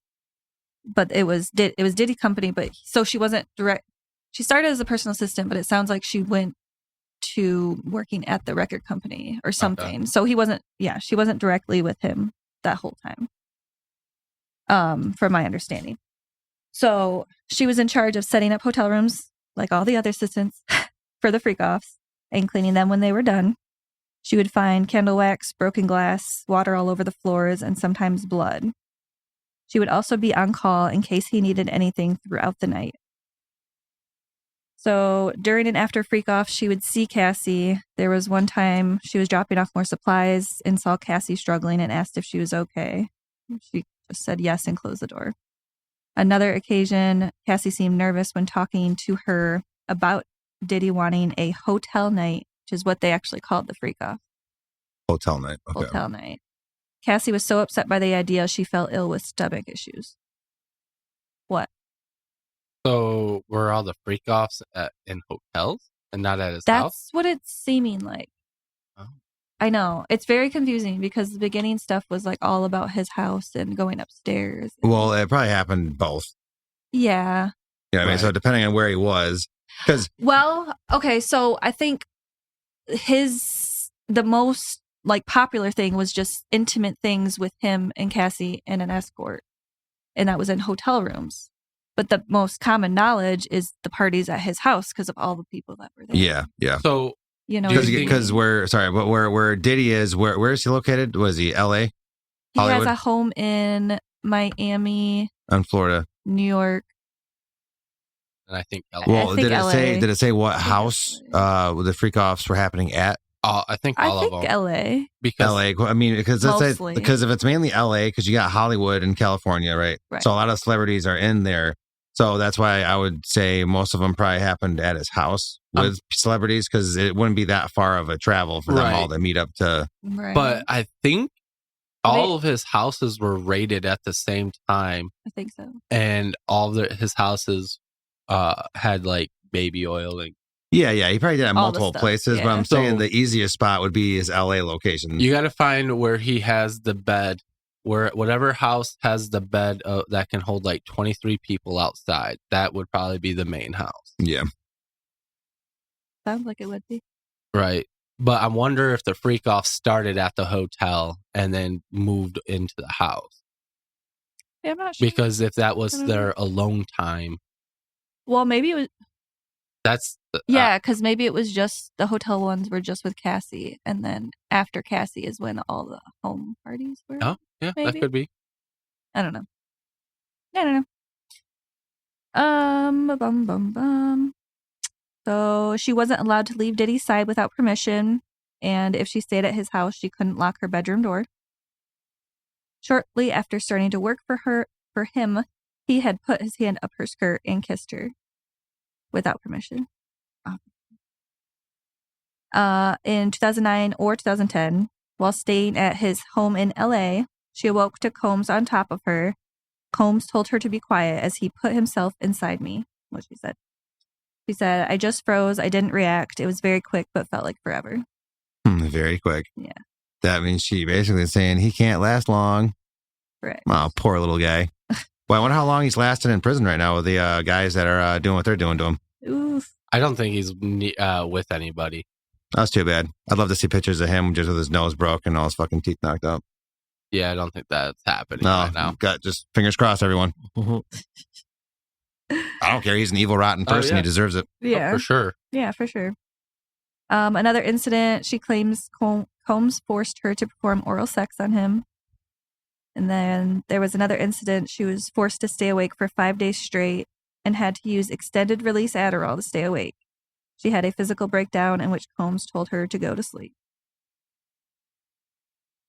but it was Diddy company. But so she wasn't direct. She started as a personal assistant, but it sounds like she went to working at the record company or something. Okay. So she wasn't directly with him that whole time. From my understanding. So she was in charge of setting up hotel rooms, like all the other assistants, for the freak-offs and cleaning them when they were done. She would find candle wax, broken glass, water all over the floors, and sometimes blood. She would also be on call in case he needed anything throughout the night. So during and after freak off, she would see Cassie. There was one time she was dropping off more supplies and saw Cassie struggling and asked if she was okay. She just said yes and closed the door. Another occasion, Cassie seemed nervous when talking to her about Diddy wanting a hotel night, which is what they actually called the freak off. Hotel night. Okay. Hotel night. Cassie was so upset by the idea she fell ill with stomach issues. What? So were all the freak offs in hotels and not at his house? That's what it's seeming like. Oh. I know. It's very confusing because the beginning stuff was like all about his house and going upstairs. Well, it probably happened both. Yeah. Yeah, I mean, so depending on where he was, because okay, so I think the most like popular thing was just intimate things with him and Cassie and an escort, and that was in hotel rooms. But the most common knowledge is the parties at his house because of all the people that were there. Yeah. So because where Diddy is, where is he located? Was he L.A.? He Hollywood? has a home in Miami, in Florida, New York, and I think LA. Well, did it say what house the freak offs were happening at? I think all of them. LA. Because LA. I mean, because if it's mainly LA, because you got Hollywood and California, right? So a lot of celebrities are in there. So that's why I would say most of them probably happened at his house with celebrities, because it wouldn't be that far of a travel for them all to meet up to. Right. But I think all of his houses were raided at the same time. I think so. And all of his houses had like baby oil and Yeah, he probably did at All multiple the stuff, places, yeah. but I'm saying the easiest spot would be his LA location. you got to find where he has the bed, where whatever house has the bed that can hold like 23 people outside. That would probably be the main house. Yeah. Sounds like it would be. Right. But I wonder if the freak off started at the hotel and then moved into the house. Yeah, I'm not sure. Because if that was their alone time. Well, maybe it was. That's. Because maybe it was just the hotel ones were just with Cassie. And then after Cassie is when all the home parties were. Oh, yeah, maybe. that could be. I don't know. So she wasn't allowed to leave Diddy's side without permission, and if she stayed at his house, she couldn't lock her bedroom door. Shortly after starting to work for him, he had put his hand up her skirt and kissed her without permission. In 2009 or 2010, while staying at his home in LA, she awoke to Combs on top of her. Combs told her to be quiet as he put himself inside me, what she said. She said, I just froze. I didn't react. It was very quick, but felt like forever. Very quick. Yeah. That means she basically is saying he can't last long. Right. Oh, poor little guy. Well, I wonder how long he's lasted in prison right now with the guys that are doing what they're doing to him. Oof. I don't think he's with anybody. That's too bad. I'd love to see pictures of him just with his nose broken and all his fucking teeth knocked out. Yeah, I don't think that's happening right now. Got just fingers crossed, everyone. I don't care. He's an evil, rotten person. He deserves it. Yeah. Oh, for sure. Yeah, for sure. Another incident, she claims Combs forced her to perform oral sex on him. And then there was another incident. She was forced to stay awake for 5 days straight and had to use extended release Adderall to stay awake. She had a physical breakdown in which Combs told her to go to sleep.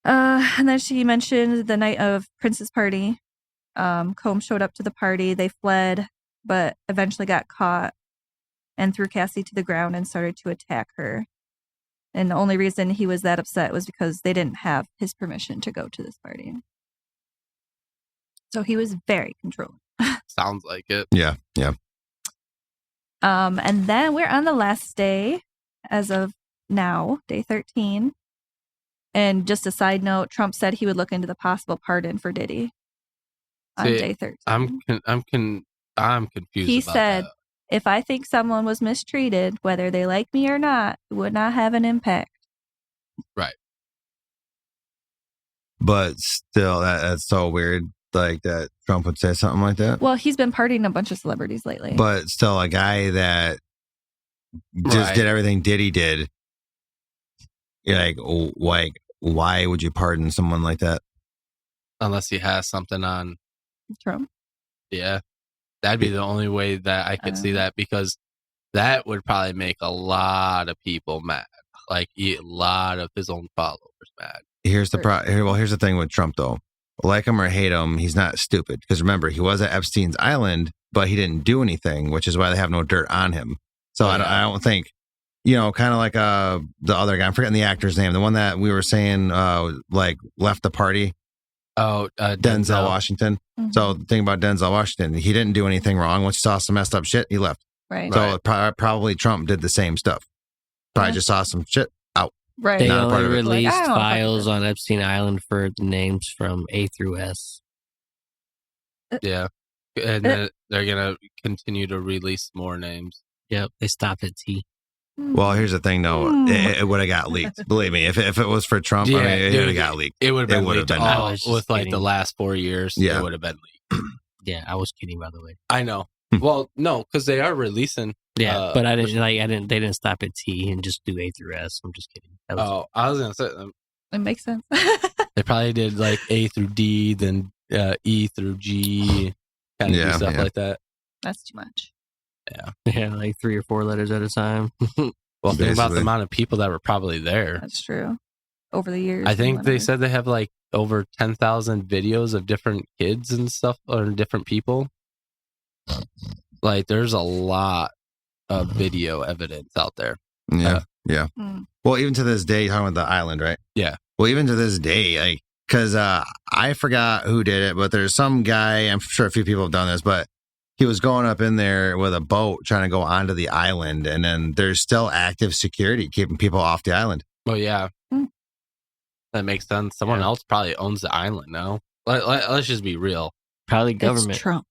And then she mentioned the night of Prince's party. Combs showed up to the party. They fled, but eventually got caught and threw Cassie to the ground and started to attack her. And the only reason he was that upset was because they didn't have his permission to go to this party. So he was very controlling. Sounds like it. Yeah. And then we're on the last day, as of now, day 13. And just a side note, Trump said he would look into the possible pardon for Diddy on day 13. I'm confused. He about said, that. if I think someone was mistreated, whether they like me or not, it would not have an impact. Right. But still, that's so weird. Like that Trump would say something like that. Well, he's been partying a bunch of celebrities lately. But still, a guy that just did everything Diddy did. You're like, why would you pardon someone like that? Unless he has something on Trump. Yeah. That'd be the only way that I could see that, because That would probably make a lot of people mad. Like a lot of his own followers mad. Here's the thing with Trump, though. Like him or hate him, he's not stupid. Because remember, he was at Epstein's Island, but he didn't do anything, which is why they have no dirt on him. So I don't think, kind of like the other guy. I'm forgetting the actor's name. The one that we were saying left the party. Oh, Denzel Washington. Mm-hmm. So the thing about Denzel Washington, he didn't do anything wrong. Once he saw some messed up shit, he left. Right. So probably Trump did the same stuff. Probably just saw some shit out. Right. They Not a part only of it. released Like, files on Epstein Island for the names from A through S. Yeah. And then they're going to continue to release more names. Yep, they stopped at T. Well, here's the thing, though. It would have got leaked. Believe me, if it was for Trump, it would have got leaked. It would have been leaked all with kidding. the last 4 years. Yeah. It would have been leaked. Yeah, I was kidding, by the way. I know. Well, no, because they are releasing. Yeah, but they didn't stop at T and just do A through S. I'm just kidding. I was going to say It makes sense. they probably did like A through D, then E through G, kind of stuff like that. That's too much. Yeah, like 3 or 4 letters at a time. Well, think about the amount of people that were probably there. That's true. Over the years. I think they said they have like over 10,000 videos of different kids and stuff, or different people. Like, there's a lot of video evidence out there. Yeah. Mm. Well, even to this day, you're talking about the island, right? Yeah. Well, even to this day, because I forgot who did it, but there's some guy, I'm sure a few people have done this, but he was going up in there with a boat trying to go onto the island, and then there's still active security keeping people off the island. Oh, yeah. That makes sense. Someone else probably owns the island now. Let's just be real. Probably government. It's Trump.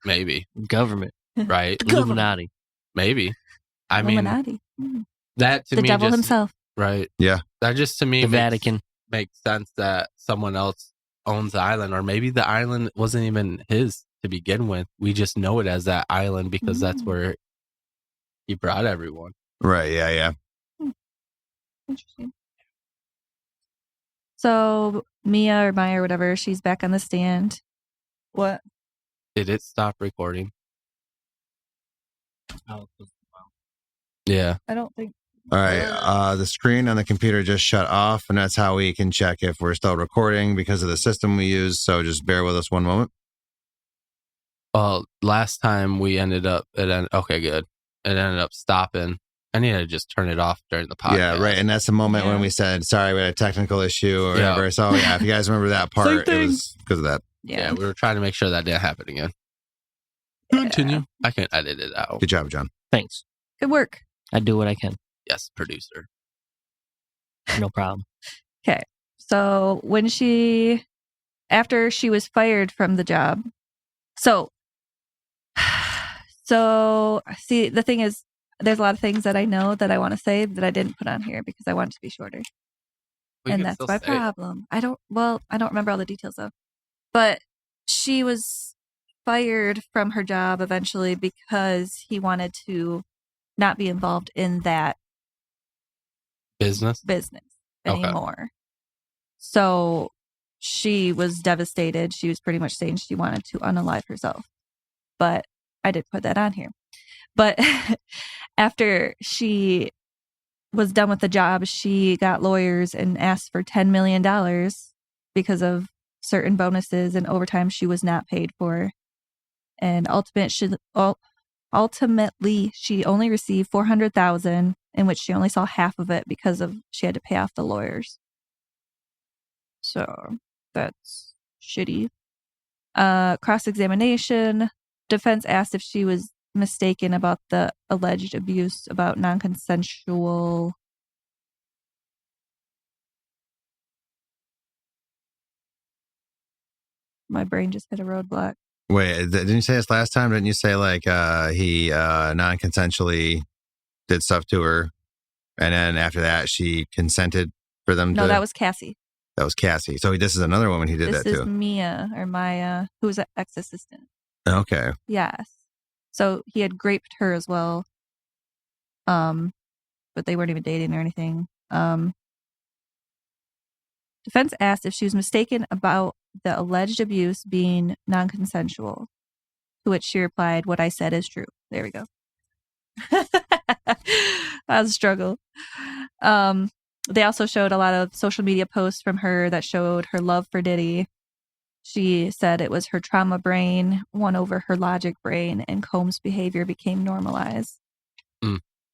Maybe. Government. Right? Illuminati. Maybe. Illuminati. That to the me devil just, himself. Right. Yeah. That just to me The Vatican. makes sense that someone else owns the island, or maybe the island wasn't even his to begin with. We just know it as that island because that's where he brought everyone. Right. Yeah. Interesting. So Mia or Maya or whatever, she's back on the stand. What? Did it stop recording? Yeah. I don't think. All right. The screen on the computer just shut off, and that's how we can check if we're still recording because of the system we use. So just bear with us one moment. Well, last time we ended up, okay, good. It ended up stopping. I need to just turn it off during the podcast. Yeah, right. And that's the moment when we said, sorry, we had a technical issue or whatever. So, if you guys remember that part, it was because of that. Yeah, we were trying to make sure that didn't happen again. Continue. I can edit it out. Good job, John. Thanks. Good work. I do what I can. Yes, producer. No problem. Okay. So after she was fired from the job, so see, the thing is, there's a lot of things that I know that I want to say that I didn't put on here because I want it to be shorter. And that's my problem. I don't remember all the details though. But she was fired from her job eventually because he wanted to not be involved in that business anymore. So she was devastated. She was pretty much saying she wanted to unalive herself. But I did put that on here. But after she was done with the job, she got lawyers and asked for $10 million because of certain bonuses and overtime she was not paid for. And ultimately, she only received $400,000, in which she only saw half of it because she had to pay off the lawyers. So that's shitty. Cross-examination. Defense asked if she was mistaken about the alleged abuse about non-consensual. My brain just hit a roadblock. Wait, didn't you say this last time? Didn't you say he non-consensually did stuff to her, and then after that she consented for them to? No, that was Cassie. That was Cassie. So this is another woman he did that to. This is Mia or Maya, who was an ex-assistant. Okay. Yes. So he had graped her as well. But they weren't even dating or anything. Defense asked if she was mistaken about the alleged abuse being non-consensual, to which she replied, "What I said is true." There we go. That was a struggle. They also showed a lot of social media posts from her that showed her love for Diddy. She said it was her trauma brain won over her logic brain, and Combs' behavior became normalized.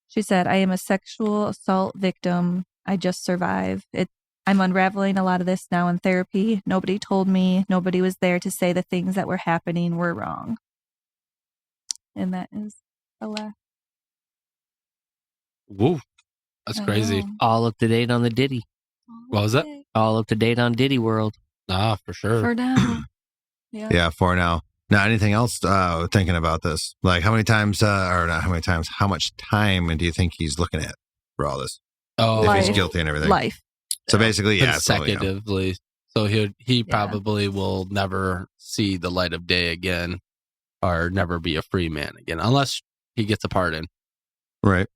She said, I am a sexual assault victim. I just survive. I'm unraveling a lot of this now in therapy. Nobody told me. Nobody was there to say the things that were happening were wrong. And that is the last. Woo. That's crazy. All up to date on the Diddy. What was that? All up to date on Diddy world. Ah, for sure. For now. Yeah, for now. Now, anything else thinking about this? Like, how many times, or not how many times, how much time do you think he's looking at for all this? Oh, if he's guilty and everything. Life. So basically, yeah. Consecutively. So he probably will never see the light of day again or never be a free man again unless he gets a pardon. Right.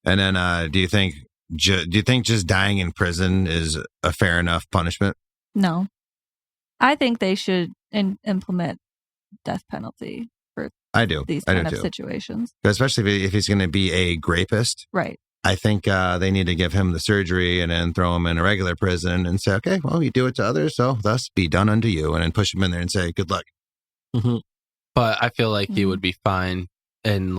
And then do you think just dying in prison is a fair enough punishment? No. I think they should implement death penalty for these kind of situations. Especially if he's going to be a rapist. Right. I think they need to give him the surgery and then throw him in a regular prison and say, okay, well, you do it to others, so thus be done unto you. And then push him in there and say, good luck. Mm-hmm. But I feel like he would be fine in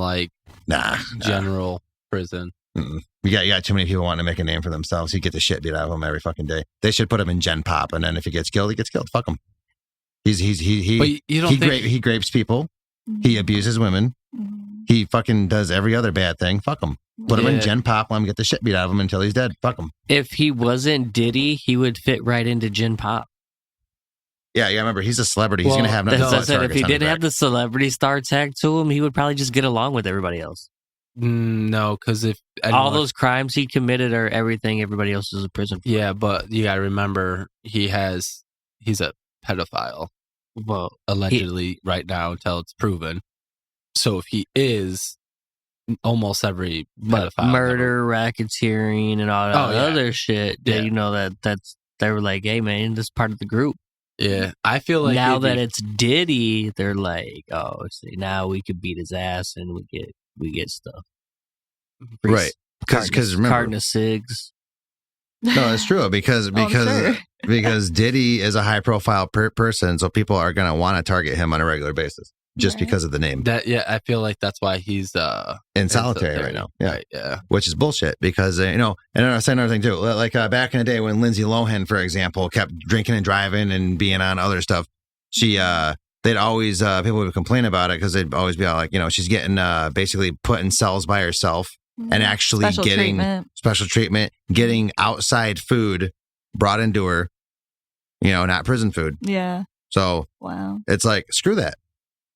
general prison. Mm-mm. You got too many people wanting to make a name for themselves. He get the shit beat out of him every fucking day. They should put him in Gen Pop, and then if he gets killed, he gets killed. Fuck him. He grapes people. He abuses women. He fucking does every other bad thing. Fuck him. Put him in Gen Pop. Let him get the shit beat out of him until he's dead. Fuck him. If he wasn't Diddy, he would fit right into Gen Pop. Yeah. Remember, he's a celebrity. He's going to have nothing. That's what I said. If he didn't have the celebrity star tag to him, he would probably just get along with everybody else. No, because if all those crimes he committed are everything everybody else is in prison for. Yeah, but you gotta remember he's a pedophile. Well, allegedly right now until it's proven. So if he is, almost every pedophile, murder, racketeering, and all that other shit, you know that's they were like, hey man, this is part of the group. Yeah, I feel like now that it's Diddy, they're like, oh, see, now we could beat his ass and we get stuff. Right. Because remember, carton of cigs. No, it's true because Diddy is a high profile person, so people are going to want to target him on a regular basis just because of the name. I feel like that's why he's in solitary right now. Yeah, right, yeah, which is bullshit because and I'll say another thing too. Like back in the day when Lindsay Lohan, for example, kept drinking and driving and being on other stuff, she they'd always people would complain about it because they'd always be all like, she's getting basically put in cells by herself. And actually getting special treatment, getting outside food brought into her, not prison food. Yeah. So it's like, screw that.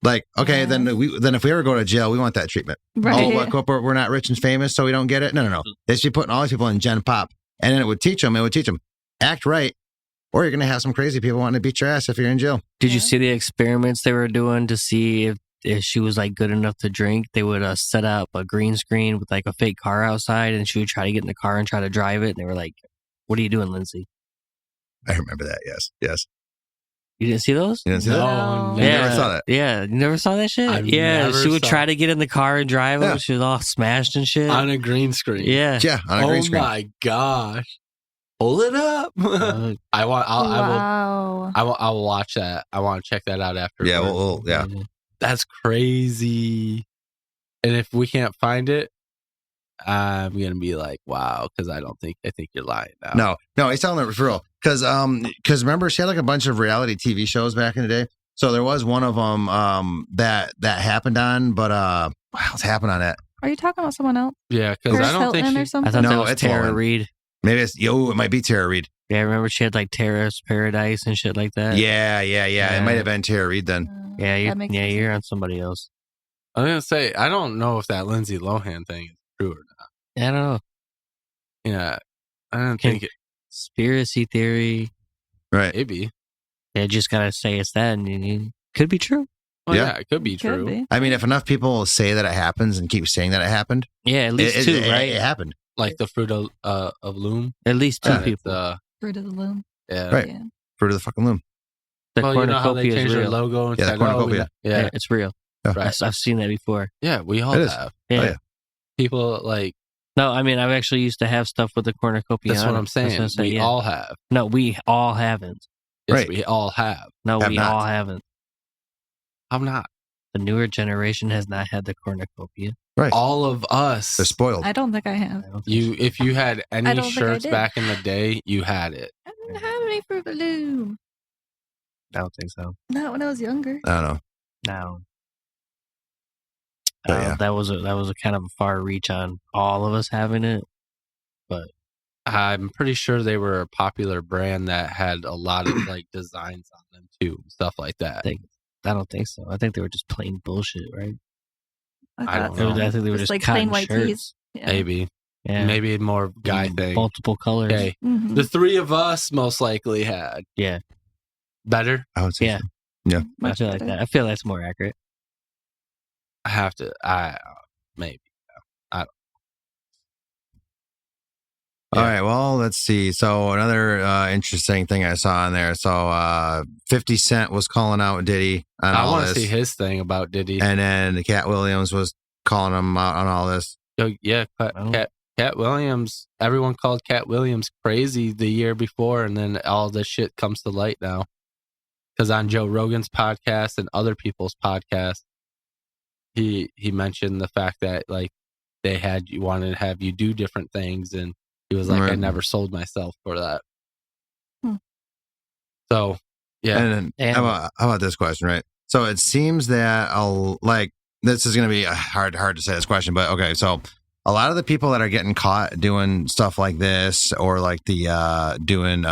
Like, okay, then if we ever go to jail, we want that treatment. Right. Oh, we're not rich and famous, so we don't get it. No. They should be putting all these people in Gen Pop, and then it would teach them, act right, or you're going to have some crazy people wanting to beat your ass if you're in jail. Did you see the experiments they were doing to see if she was like good enough to drink? They would set up a green screen with like a fake car outside, and she would try to get in the car and try to drive it. And they were like, "What are you doing, Lindsay?" I remember that. Yes. You didn't see those? You didn't see that? No. You never saw that. Yeah, you never saw that shit. She would try to get in the car and drive it. She was all smashed and shit on a green screen. Yeah, on a green screen. Oh my gosh! Hold it up. I'll watch that. I want to check that out after. Yeah, That's crazy. And if we can't find it, I'm going to be like, wow, because I think you're lying now. No, he's telling it for real. Because remember, she had like a bunch of reality TV shows back in the day. So there was one of them that happened on, but what else happened on that? Are you talking about someone else? Yeah, because I don't think or something? I thought that was Tara Reid. Maybe it might be Tara Reid. Yeah, I remember she had like Terrace Paradise and shit like that. Yeah. It might have been Tara Reid then. You're on somebody else. I was going to say, I don't know if that Lindsay Lohan thing is true or not. I don't know. Yeah, I don't think it. Conspiracy theory. Right. Maybe. They just got to say it's that, and it could be true. Well, yeah, it could be true. Be. I mean, if enough people say that it happens and keep saying that it happened. Yeah, at least two, right? It happened. Like the Fruit of Loom. At least two people. Fruit of the Loom. Yeah. Right. Yeah. Fruit of the fucking Loom. The cornucopia you know how they changed their logo and the cornucopia. Yeah, it's real. Yeah. Right. I've seen that before. Yeah, we all It is. have. Yeah. Oh, yeah. People like. No, I mean, I've actually used to have stuff with the cornucopia. That's what I'm saying. We all have. No, we all haven't. Yes, Right. we all have. No, Have we not. all haven't. I'm not. The newer generation has not had the cornucopia. Right. All of us. They're spoiled. I don't think I have. I don't think so. If you had I any don't think I shirts did. back in the day, you had it. I didn't have any Fruit of the Loom. I don't think so. Not when I was younger. I don't know. No. But yeah. That was a kind of a far reach on all of us having it. I'm pretty sure they were a popular brand that had a lot of like designs on them too, stuff like that. I don't think so. I think they were just plain bullshit, right? I don't thought know. I think they were Just just like cotton plain white shirts. tees. Yeah. Maybe, Yeah. maybe more guy thing. Multiple colors. Okay, Mhm. the three of us most likely had. Yeah. Better. I would say Yeah. so. I Much feel like better. that. I feel that's more accurate. I have to. Maybe. All Yeah. right. Well, let's see. So another interesting thing I saw in there. So 50 Cent was calling out Diddy on I all want to this. see his thing about Diddy. And then Cat Williams was calling him out on all this. Oh, yeah, Cat Williams. Everyone called Cat Williams crazy the year before, and then all this shit comes to light now. Because on Joe Rogan's podcast and other people's podcasts, he mentioned the fact that like they wanted to have you do different things, and he was like, Right. I never sold myself for that. Hmm. So, yeah. And then how about this question, right? So it seems that this is going to be hard to say this question, but okay. So a lot of the people that are getting caught doing stuff like this, or like the doing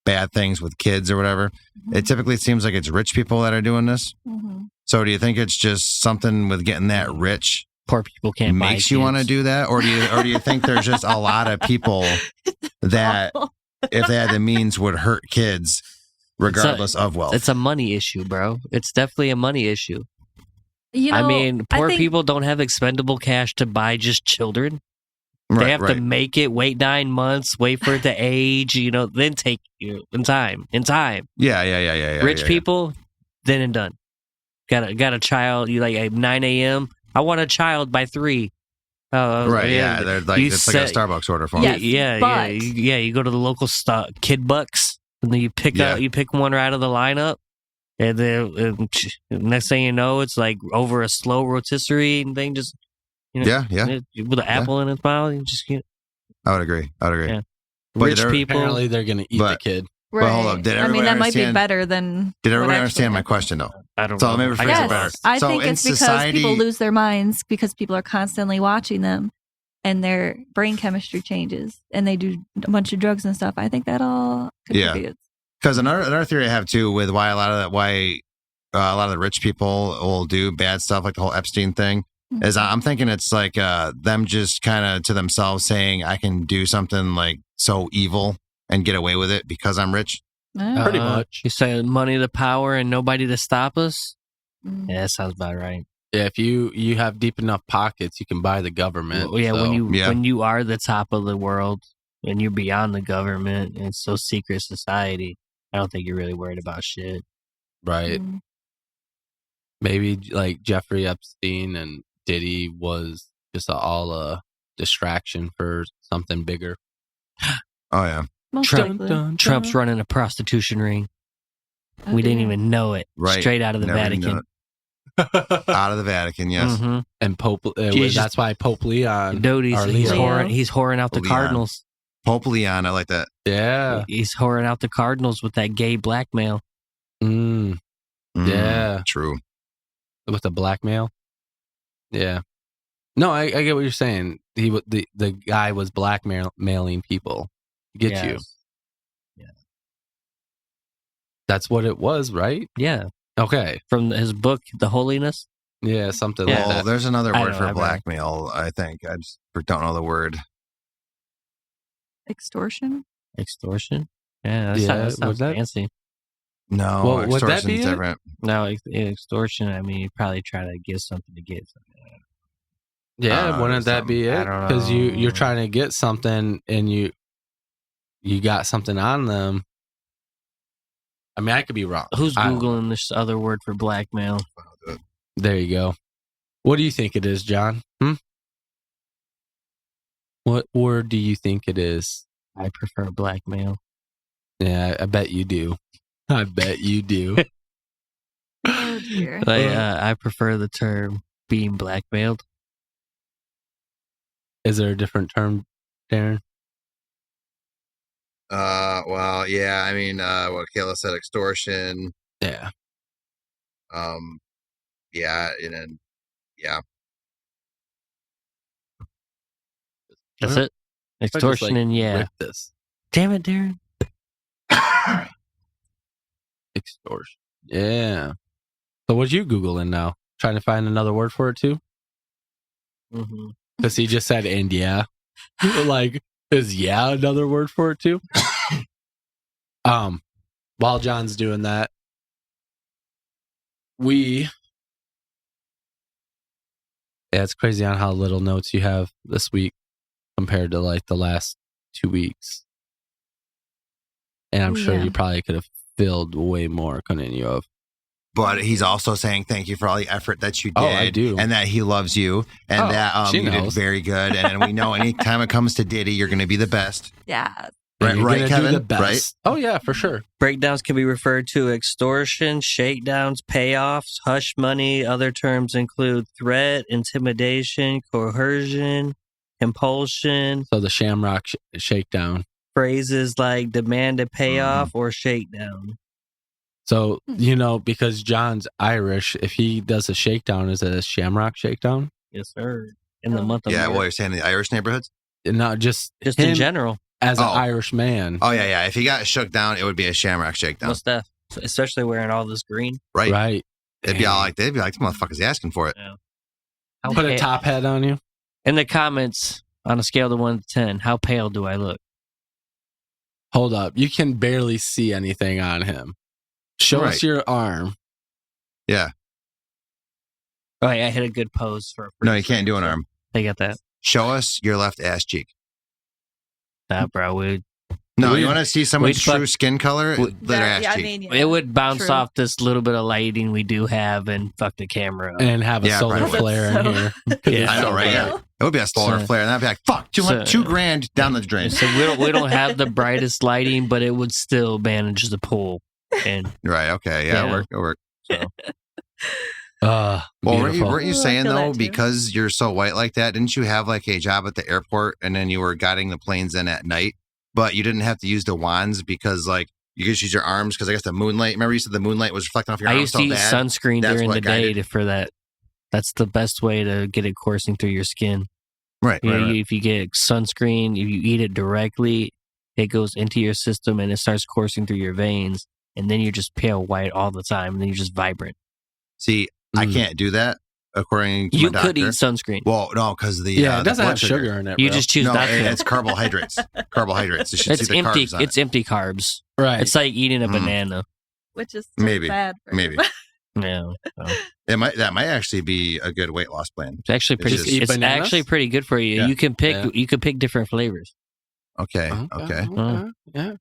bad things with kids or whatever, it typically seems like it's rich people that are doing this. Mm-hmm. So do you think it's just something with getting that rich Poor people can't buy makes you want to kids. do that, or do you think there's just a lot of people that if they had the means would hurt kids regardless of wealth? It's a money issue, bro. It's definitely a money issue. You know, I mean, poor think- people don't have expendable cash to buy just children. Right, They have right. to make it, wait 9 months, wait for it to age, then take in time. Yeah. Rich people, then and done. Got a child. You like at 9 a.m. I want a child by 3. Right, yeah. They're like, You it's like a set- Starbucks order for Yes, them. but- You go to the local Kid Bucks, and then you pick one right out of the lineup, and then next thing you know, it's like over a slow rotisserie and thing. Just Yeah. with an apple in its mouth. You just I would agree. Yeah. But rich there- people. Apparently, they're going to eat the kid. Right. Well, hold up. Did I mean, everybody that might be understand- better than. Did what everybody actually understand my happened. question though? I don't So know. let me rephrase it better. Yes, I So think in it's because society- people lose their minds because people are constantly watching them, and their brain chemistry changes, and they do a bunch of drugs and stuff. I think that all contributes. Because another theory I have too with why a lot of the rich people will do bad stuff, like the whole Epstein thing, is I'm thinking it's like them just kind of to themselves saying, I can do something like so evil and get away with it because I'm rich. Yeah. Pretty much. You say money to power and nobody to stop us. Mm. Yeah, that sounds about right. Yeah, if you have deep enough pockets, you can buy the government. Well, yeah, so- when you are the top of the world and you're beyond the government and it's so secret society, I don't think you're really worried about shit. Right. Mm. Maybe like Jeffrey Epstein and Diddy was just all a distraction for something bigger. Oh yeah, Most Trump- likely. Trump's running a prostitution ring. We didn't even know it. Right. Straight out of the Never even Vatican. know out of the Vatican. Yes. Mhm. And Pope. Jesus. That's why Pope Leon. Dude, he's Leon. whoring out the Leon. Cardinals. Pope Leon, I like that. Yeah. He's whoring out the Cardinals with that gay blackmail. Mm, Yeah. True. with the blackmail. Yeah. No, I get what you're saying. The guy was blackmailing people to get you. Yeah. That's what it was, right? Yeah. Okay. From his book, The Holiness. Yeah, something Yeah. like Well, that. there's another I word know, for I've read it. blackmail. I think I just don't know the word. Extortion. Extortion. Yeah, that Yeah, sounds was that- fancy. No, Well, would that extortion's be it? different. No, extortion, I mean, you probably try to get something to get something. Yeah, wouldn't that be it? I don't Because you're know. trying to get something and you got something on them. I mean, I could be wrong. Who's I don't Googling this other word for blackmail? There you go. What do you think it is, John? What word do you think it is? I prefer blackmail. Yeah, I bet you do. I bet you do. Oh, dear. I prefer the term being blackmailed. Is there a different term, Darren? Well, yeah. I mean, what Kayla said, extortion. Yeah. Yeah, and then, yeah. That's it. Extortion and rip this. Damn it, Darren. Extortion. Yeah. So what you Googling now? Trying to find another word for it too? Mm-hmm. Because he just said and yeah. Like, is yeah another word for it too? While John's doing that, it's crazy on how little notes you have this week compared to like the last 2 weeks. And I'm sure you probably could have filled way more, couldn't you have? But he's also saying thank you for all the effort that you did. Oh, I do. And that he loves you. And that you did very good. And we know anytime it comes to Diddy, you're going to be the best. Yeah. Right, Kevin? Do the best. Right? Oh, yeah, for sure. Breakdowns can be referred to extortion, shakedowns, payoffs, hush money. Other terms include threat, intimidation, coercion, compulsion. So the Shamrock shakedown. Phrases like demand a payoff or shakedown. So, because John's Irish, if he does a shakedown, is it a Shamrock shakedown? Yes, sir. In the month of March. What you're saying, the Irish neighborhoods? Not just in general. As an Irish man. Oh, yeah. If he got shook down, it would be a Shamrock shakedown. Most stuff. Especially wearing all this green. Right. They'd be like, this motherfucker's asking for it. Yeah. Put a top hat on you. In the comments, on a scale of 1 to 10, how pale do I look? Hold up. You can barely see anything on him. Show us your arm. Yeah. Oh, I hit a good pose for. No, you can't do an arm. I got that. Show us your left ass cheek. Nah, bro. You want to see someone's true skin color? Their ass cheek. It would bounce off this little bit of lighting we do have and fuck the camera up. And have a solar flare in here. Yeah, I know, right? Yeah. It would be a solar flare, and I'd be like, "Fuck, $2,000 down the drain." So we don't have the brightest lighting, but it would still manage the pool. And right, okay, yeah. It worked. So. Weren't you saying though, because you're so white like that, didn't you have like a job at the airport, and then you were guiding the planes in at night, but you didn't have to use the wands because like you could use your arms because I guess the moonlight. Remember you said the moonlight was reflecting off your arms. I used to use sunscreen during the day for that. That's the best way to get it coursing through your skin. Right. If you get sunscreen, if you eat it directly, it goes into your system and it starts coursing through your veins, and then you're just pale white all the time, and then you're just vibrant. See, I can't do that. According to my doctor. You could eat sunscreen. Well, no, because it doesn't have sugar in it. Bro. You just choose not to. It's carbohydrates. Carbohydrates. You should see the empty. Carbs on it's empty carbs. Right. It's like eating a banana. Which is bad. Maybe. Yeah. That might actually be a good weight loss plan. It's actually pretty. It's actually pretty good for you. Yeah. You can pick. You can pick different flavors. Okay. Yeah.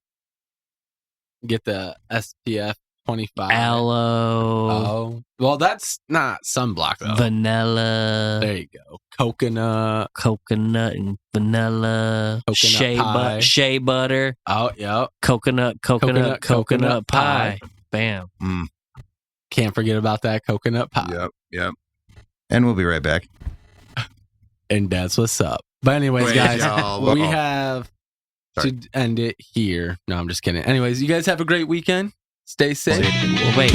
Get the SPF 25. Aloe. Oh. Well, that's not sunblock though. Vanilla. There you go. Coconut and vanilla. Shea butter. Oh, yeah. Coconut pie. Bam. Can't forget about that coconut pie. Yep. And we'll be right back. And that's what's up. But anyways, guys, we have to end it here. No, I'm just kidding. Anyways, you guys have a great weekend. Stay safe. Wait.